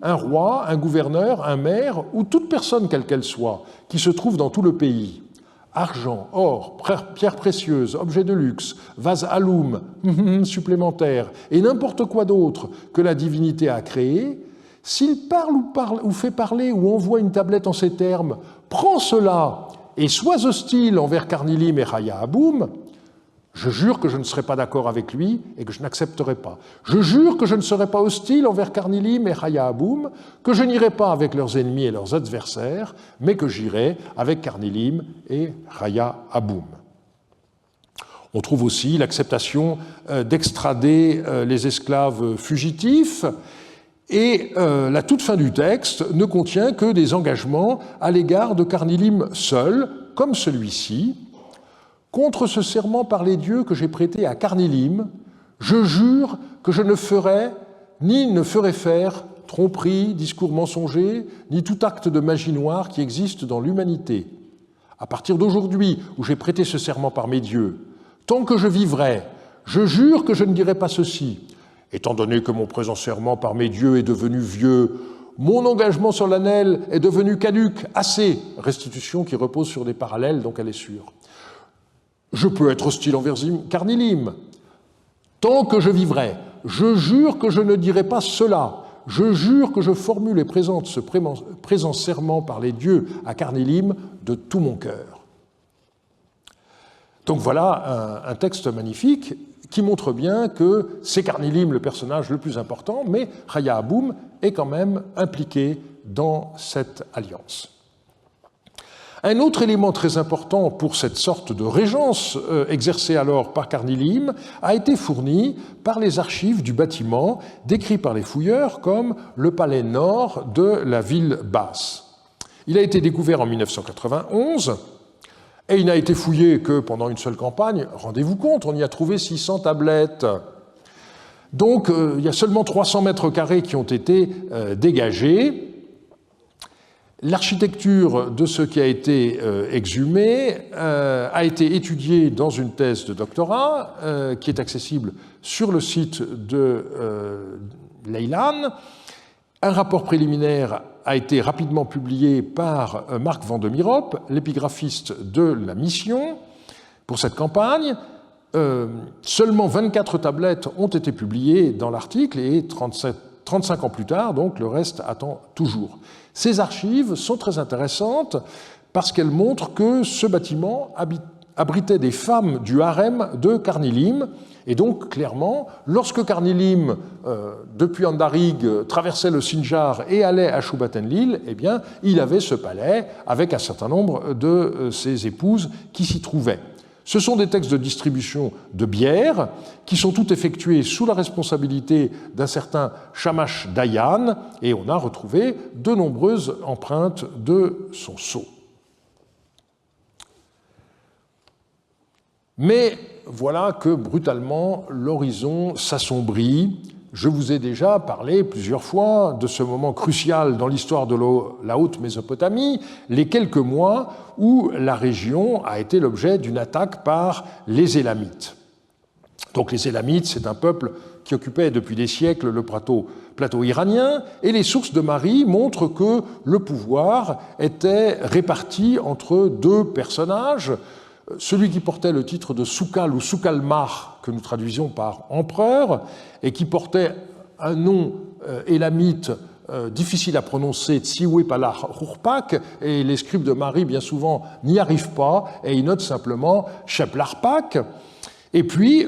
un roi, un gouverneur, un maire ou toute personne quelle qu'elle soit qui se trouve dans tout le pays, argent, or, pierres précieuses, objets de luxe, vases alum supplémentaires et n'importe quoi d'autre que la divinité a créé, s'il parle ou fait parler ou envoie une tablette en ces termes, prends cela et sois hostile envers Carnilim et Raya Aboum, je jure que je ne serai pas d'accord avec lui et que je n'accepterai pas. Je jure que je ne serai pas hostile envers Carnilim et Raya Aboum, que je n'irai pas avec leurs ennemis et leurs adversaires, mais que j'irai avec Carnilim et Raya Aboum. On trouve aussi l'acceptation d'extrader les esclaves fugitifs, et la toute fin du texte ne contient que des engagements à l'égard de Carnilim seul, comme celui-ci. Contre ce serment par les dieux que j'ai prêté à Carnilim, je jure que je ne ferai ni ne ferai faire tromperie, discours mensonger, ni tout acte de magie noire qui existe dans l'humanité. À partir d'aujourd'hui, où j'ai prêté ce serment par mes dieux, tant que je vivrai, je jure que je ne dirai pas ceci. Étant donné que mon présent serment par mes dieux est devenu vieux, mon engagement solennel est devenu caduc, assez. Restitution qui repose sur des parallèles, donc elle est sûre. Je peux être hostile envers Carnilim. Tant que je vivrai, je jure que je ne dirai pas cela. Je jure que je formule et présente ce présent serment par les dieux à Carnilim de tout mon cœur. Donc voilà un texte magnifique qui montre bien que c'est Carnilim le personnage le plus important, mais Raya Aboum est quand même impliqué dans cette alliance. Un autre élément très important pour cette sorte de régence exercée alors par Carnilim a été fourni par les archives du bâtiment décrit par les fouilleurs comme le palais nord de la ville basse. Il a été découvert en 1991 et il n'a été fouillé que pendant une seule campagne. Rendez-vous compte, on y a trouvé 600 tablettes. Donc il y a seulement 300 mètres carrés qui ont été dégagés. L'architecture de ce qui a été exhumé a été étudiée dans une thèse de doctorat qui est accessible sur le site de Leyland. Un rapport préliminaire a été rapidement publié par Marc Van de Mierop, l'épigraphiste de la mission, pour cette campagne. Seulement 24 tablettes ont été publiées dans l'article et 35 ans plus tard, donc le reste attend toujours. Ces archives sont très intéressantes parce qu'elles montrent que ce bâtiment abritait des femmes du harem de Carnilim. Et donc, clairement, lorsque Carnilim, depuis Andarig, traversait le Sinjar et allait à Shubat-Enlil, eh bien, il avait ce palais avec un certain nombre de ses épouses qui s'y trouvaient. Ce sont des textes de distribution de bière qui sont tous effectués sous la responsabilité d'un certain Shamash Dayan et on a retrouvé de nombreuses empreintes de son sceau. Mais voilà que brutalement l'horizon s'assombrit. Je vous ai déjà parlé plusieurs fois de ce moment crucial dans l'histoire de la Haute-Mésopotamie, les quelques mois où la région a été l'objet d'une attaque par les Élamites. Donc les Élamites, c'est un peuple qui occupait depuis des siècles le plateau iranien, et les sources de Mari montrent que le pouvoir était réparti entre deux personnages, celui qui portait le titre de Soukal ou Soukalmar, que nous traduisons par empereur, et qui portait un nom élamite difficile à prononcer, Tsiwepalach Rurpak, et les scribes de Mari, bien souvent, n'y arrivent pas, et ils notent simplement Sheplarpak. Et puis,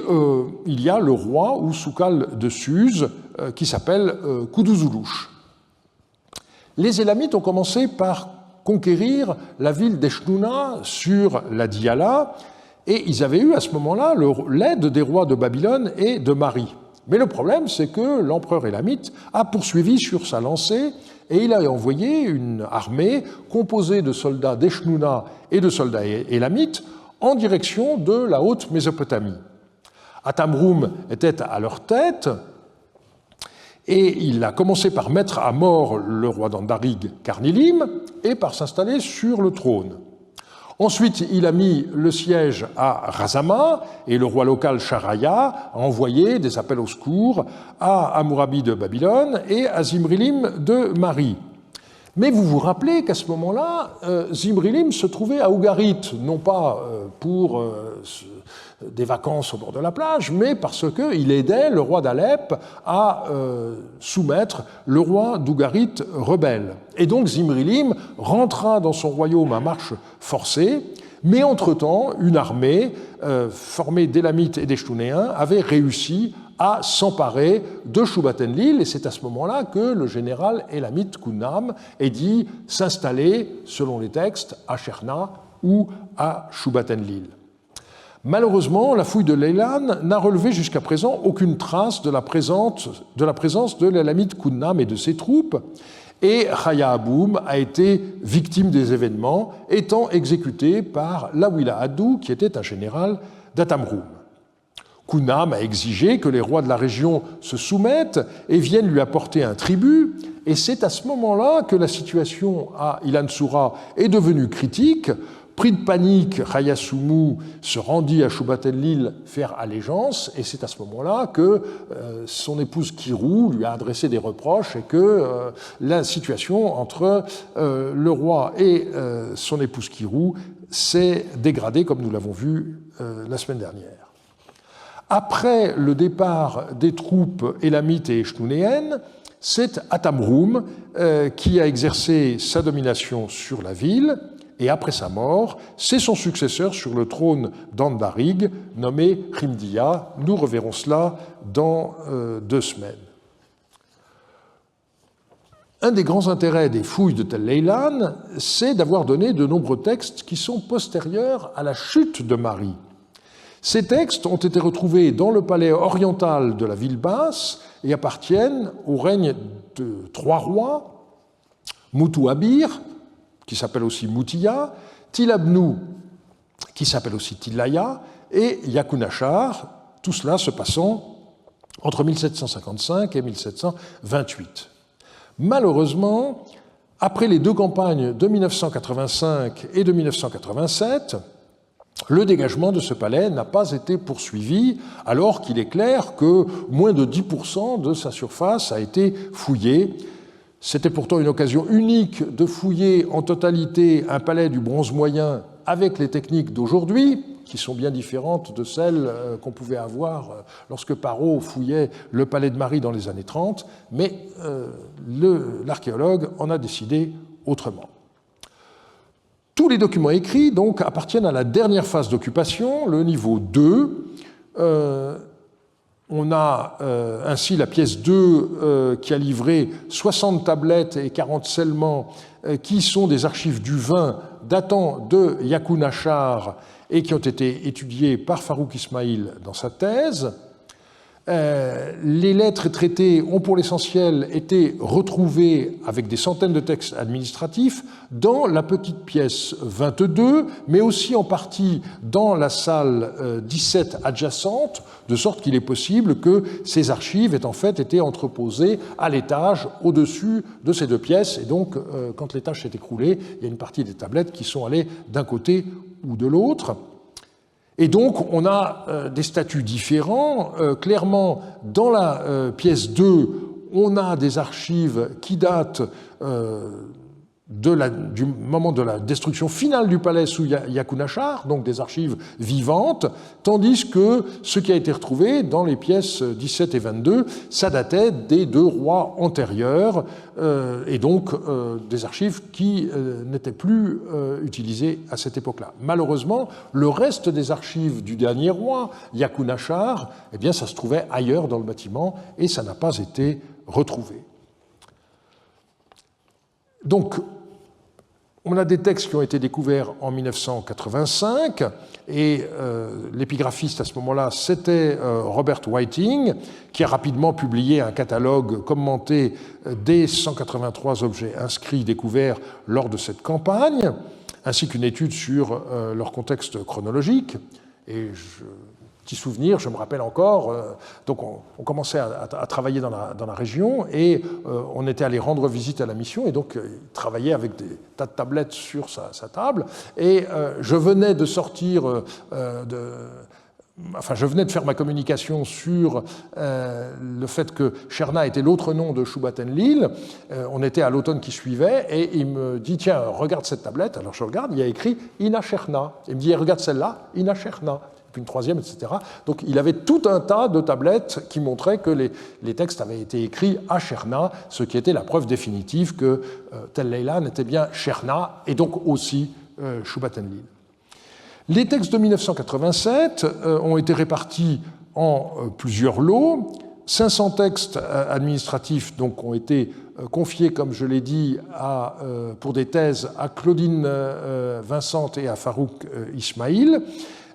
il y a le roi, ou Soukal de Suse, qui s'appelle Kuduzulush. Les Élamites ont commencé par conquérir la ville d'Eshnouna sur la Diyala, et ils avaient eu à ce moment-là l'aide des rois de Babylone et de Mari. Mais le problème, c'est que l'empereur élamite a poursuivi sur sa lancée et il a envoyé une armée composée de soldats d'Eshnouna et de soldats élamites en direction de la haute Mésopotamie. Atamroum était à leur tête et il a commencé par mettre à mort le roi d'Andarig, Karnilim, et par s'installer sur le trône. Ensuite, il a mis le siège à Razama et le roi local Sharaya a envoyé des appels au secours à Hammurabi de Babylone et à Zimrilim de Mari. Mais vous vous rappelez qu'à ce moment-là, Zimrilim se trouvait à Ougarit, non pas pour des vacances au bord de la plage, mais parce qu'il aidait le roi d'Alep à soumettre le roi d'Ougarit rebelle. Et donc Zimrilim rentra dans son royaume à marche forcée, mais entre-temps, une armée formée d'Élamites et d'Eshtunéens avait réussi à s'emparer de Shubat-Enlil, et c'est à ce moment-là que le général élamite Kunam est dit s'installer, selon les textes, à Cherna ou à Shubat-Enlil. Malheureusement, la fouille de Leilan n'a relevé jusqu'à présent aucune trace de la présence de l'élamite Kunam et de ses troupes, et Chaya Aboum a été victime des événements, étant exécuté par Lawila Haddou, qui était un général d'Atamroum. Kunam a exigé que les rois de la région se soumettent et viennent lui apporter un tribut, et c'est à ce moment-là que la situation à Ilan Soura est devenue critique. Pris de panique, Rayasumu se rendit à Shubat-Enlil faire allégeance, et c'est à ce moment-là que son épouse Kirou lui a adressé des reproches et que la situation entre le roi et son épouse Kirou s'est dégradée, comme nous l'avons vu la semaine dernière. Après le départ des troupes élamites et eshtunéennes, c'est Atamroum qui a exercé sa domination sur la ville, et après sa mort, c'est son successeur sur le trône d'Andarig, nommé Rimdiya. Nous reverrons cela dans 2 semaines. Un des grands intérêts des fouilles de Tel Leilan, c'est d'avoir donné de nombreux textes qui sont postérieurs à la chute de Mari. Ces textes ont été retrouvés dans le palais oriental de la ville basse et appartiennent au règne de 3 rois, Mutu-Abir, qui s'appelle aussi Mutiya, Tilabnu, qui s'appelle aussi Tilaya, et Yakunachar, tout cela se passant entre 1755 et 1728. Malheureusement, après les 2 campagnes de 1985 et de 1987, le dégagement de ce palais n'a pas été poursuivi, alors qu'il est clair que moins de 10% de sa surface a été fouillée. C'était pourtant une occasion unique de fouiller en totalité un palais du Bronze moyen avec les techniques d'aujourd'hui, qui sont bien différentes de celles qu'on pouvait avoir lorsque Parrot fouillait le palais de Mari dans les années 30, mais l'archéologue en a décidé autrement. Tous les documents écrits donc appartiennent à la dernière phase d'occupation, le niveau 2. On a ainsi la pièce 2 qui a livré 60 tablettes et 40 scellements qui sont des archives du vin datant de Yakunachar et qui ont été étudiées par Farouk Ismail dans sa thèse. Les lettres et traités ont pour l'essentiel été retrouvés avec des centaines de textes administratifs dans la petite pièce 22, mais aussi en partie dans la salle 17 adjacente, de sorte qu'il est possible que ces archives aient en fait été entreposées à l'étage au-dessus de ces 2 pièces. Et donc, quand l'étage s'est écroulé, il y a une partie des tablettes qui sont allées d'un côté ou de l'autre. Et donc, on a des statuts différents. Clairement, dans la pièce 2, on a des archives qui datent du moment de la destruction finale du palais sous Yakunachar, donc des archives vivantes, tandis que ce qui a été retrouvé dans les pièces 17 et 22, ça datait des 2 rois antérieurs, et donc des archives qui n'étaient plus utilisées à cette époque-là. Malheureusement, le reste des archives du dernier roi, Yakunachar, eh bien, ça se trouvait ailleurs dans le bâtiment et ça n'a pas été retrouvé. Donc, on a des textes qui ont été découverts en 1985, et l'épigraphiste à ce moment-là, c'était Robert Whiting, qui a rapidement publié un catalogue commenté des 183 objets inscrits découverts lors de cette campagne. ainsi qu'une étude sur leur contexte chronologique. Et petit souvenir, je me rappelle encore, donc on commençait à travailler dans la région et on était allé rendre visite à la mission et donc il travaillait avec des tas de tablettes sur sa table et je venais de sortir je venais de faire ma communication sur le fait que Cherna était l'autre nom de Shubat-Enlil. On était à l'automne qui suivait et il me dit « Tiens, regarde cette tablette ». Alors je regarde, il y a écrit « Ina Cherna ». Il me dit « Regarde celle-là, Ina Cherna ». Puis une troisième, etc. Donc il avait tout un tas de tablettes qui montraient que les textes avaient été écrits à Cherna, ce qui était la preuve définitive que Tel Leilan était bien Cherna et donc aussi Shubat-Enlil. Les textes de 1987 ont été répartis en plusieurs lots. 500 textes administratifs donc, ont été confiés, comme je l'ai dit, pour des thèses à Claudine Vincent et à Farouk Ismail,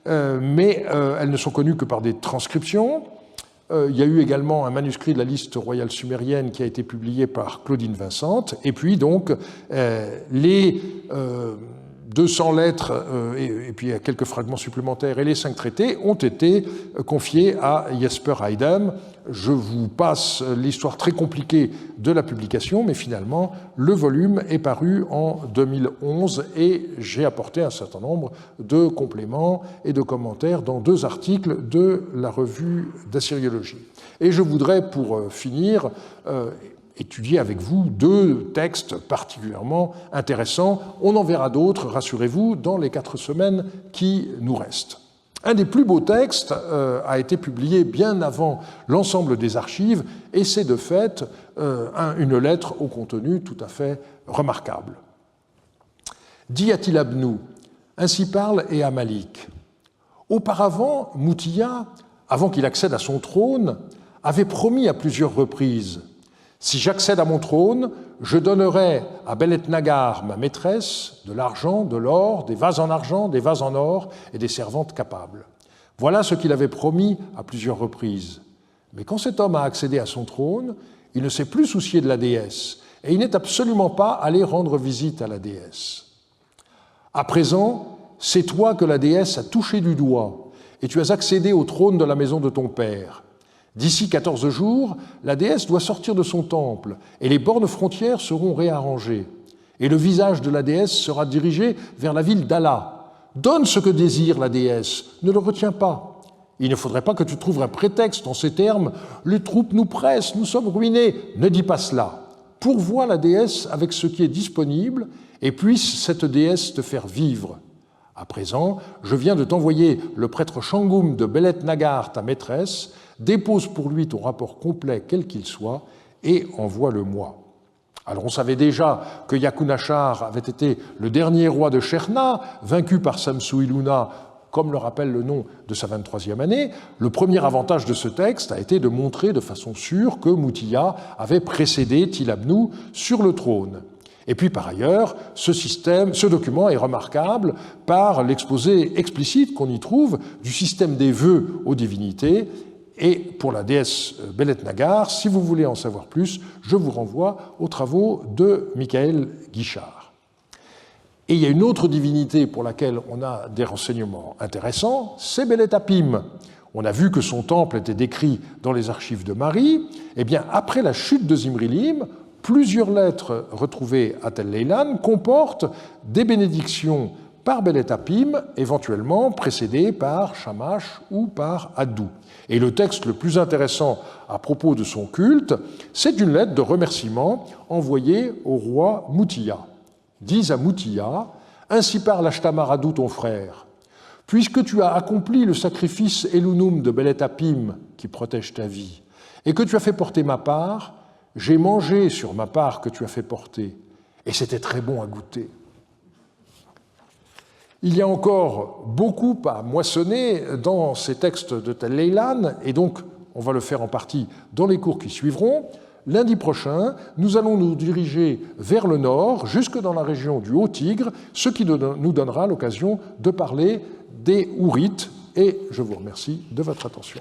mais elles ne sont connues que par des transcriptions. Il y a eu également un manuscrit de la liste royale sumérienne qui a été publié par Claudine Vincent, et puis donc les 200 lettres et puis quelques fragments supplémentaires et les 5 traités ont été confiés à Jesper Eidem. Je vous passe l'histoire très compliquée de la publication, mais finalement, le volume est paru en 2011 et j'ai apporté un certain nombre de compléments et de commentaires dans 2 articles de la revue d'Assyriologie. Et je voudrais, pour finir, étudier avec vous 2 textes particulièrement intéressants. On en verra d'autres, rassurez-vous, dans les 4 semaines qui nous restent. Un des plus beaux textes a été publié bien avant l'ensemble des archives, et c'est de fait une lettre au contenu tout à fait remarquable. Dit Atilabnu, ainsi parle et Amalik. Auparavant, Moutiya, avant qu'il accède à son trône, avait promis à plusieurs reprises: si j'accède à mon trône, je donnerai à Belet-Nagar, ma maîtresse, de l'argent, de l'or, des vases en argent, des vases en or et des servantes capables. Voilà ce qu'il avait promis à plusieurs reprises. Mais quand cet homme a accédé à son trône, il ne s'est plus soucié de la déesse et il n'est absolument pas allé rendre visite à la déesse. À présent, c'est toi que la déesse a touché du doigt et tu as accédé au trône de la maison de ton père. D'ici 14 jours, la déesse doit sortir de son temple et les bornes frontières seront réarrangées. Et le visage de la déesse sera dirigé vers la ville d'Ala. Donne ce que désire la déesse, ne le retiens pas. Il ne faudrait pas que tu trouves un prétexte en ces termes. Les troupes nous pressent, nous sommes ruinés. Ne dis pas cela. Pourvois la déesse avec ce qui est disponible et puisse cette déesse te faire vivre. À présent, je viens de t'envoyer le prêtre Shangoum de Belet-Nagar, ta maîtresse. Dépose pour lui ton rapport complet, quel qu'il soit, et envoie-le-moi. Alors on savait déjà que Yakunachar avait été le dernier roi de Cherna, vaincu par Samsu-Iluna, comme le rappelle le nom de sa 23e année. Le premier avantage de ce texte a été de montrer de façon sûre que Moutiya avait précédé Tilabnu sur le trône. Et puis par ailleurs, ce document est remarquable par l'exposé explicite qu'on y trouve du système des vœux aux divinités. Et pour la déesse Belet-Nagar, si vous voulez en savoir plus, je vous renvoie aux travaux de Michael Guichard. Et il y a une autre divinité pour laquelle on a des renseignements intéressants, c'est Belet-Apim. On a vu que son temple était décrit dans les archives de Marie. Eh bien, après la chute de Zimrilim, plusieurs lettres retrouvées à Tel Leilan comportent des bénédictions par Belet-Apim, éventuellement précédées par Shamash ou par Addou. Et le texte le plus intéressant à propos de son culte, c'est une lettre de remerciement envoyée au roi Moutiya. Dis à Moutiya, ainsi parle Ashtamar Addou ton frère. Puisque tu as accompli le sacrifice Elunum de Belet-Apim qui protège ta vie, et que tu as fait porter ma part, j'ai mangé sur ma part que tu as fait porter, et c'était très bon à goûter. Il y a encore beaucoup à moissonner dans ces textes de Tel Leilan, et donc on va le faire en partie dans les cours qui suivront. Lundi prochain, nous allons nous diriger vers le nord, jusque dans la région du Haut-Tigre, ce qui nous donnera l'occasion de parler des Hourites, et je vous remercie de votre attention.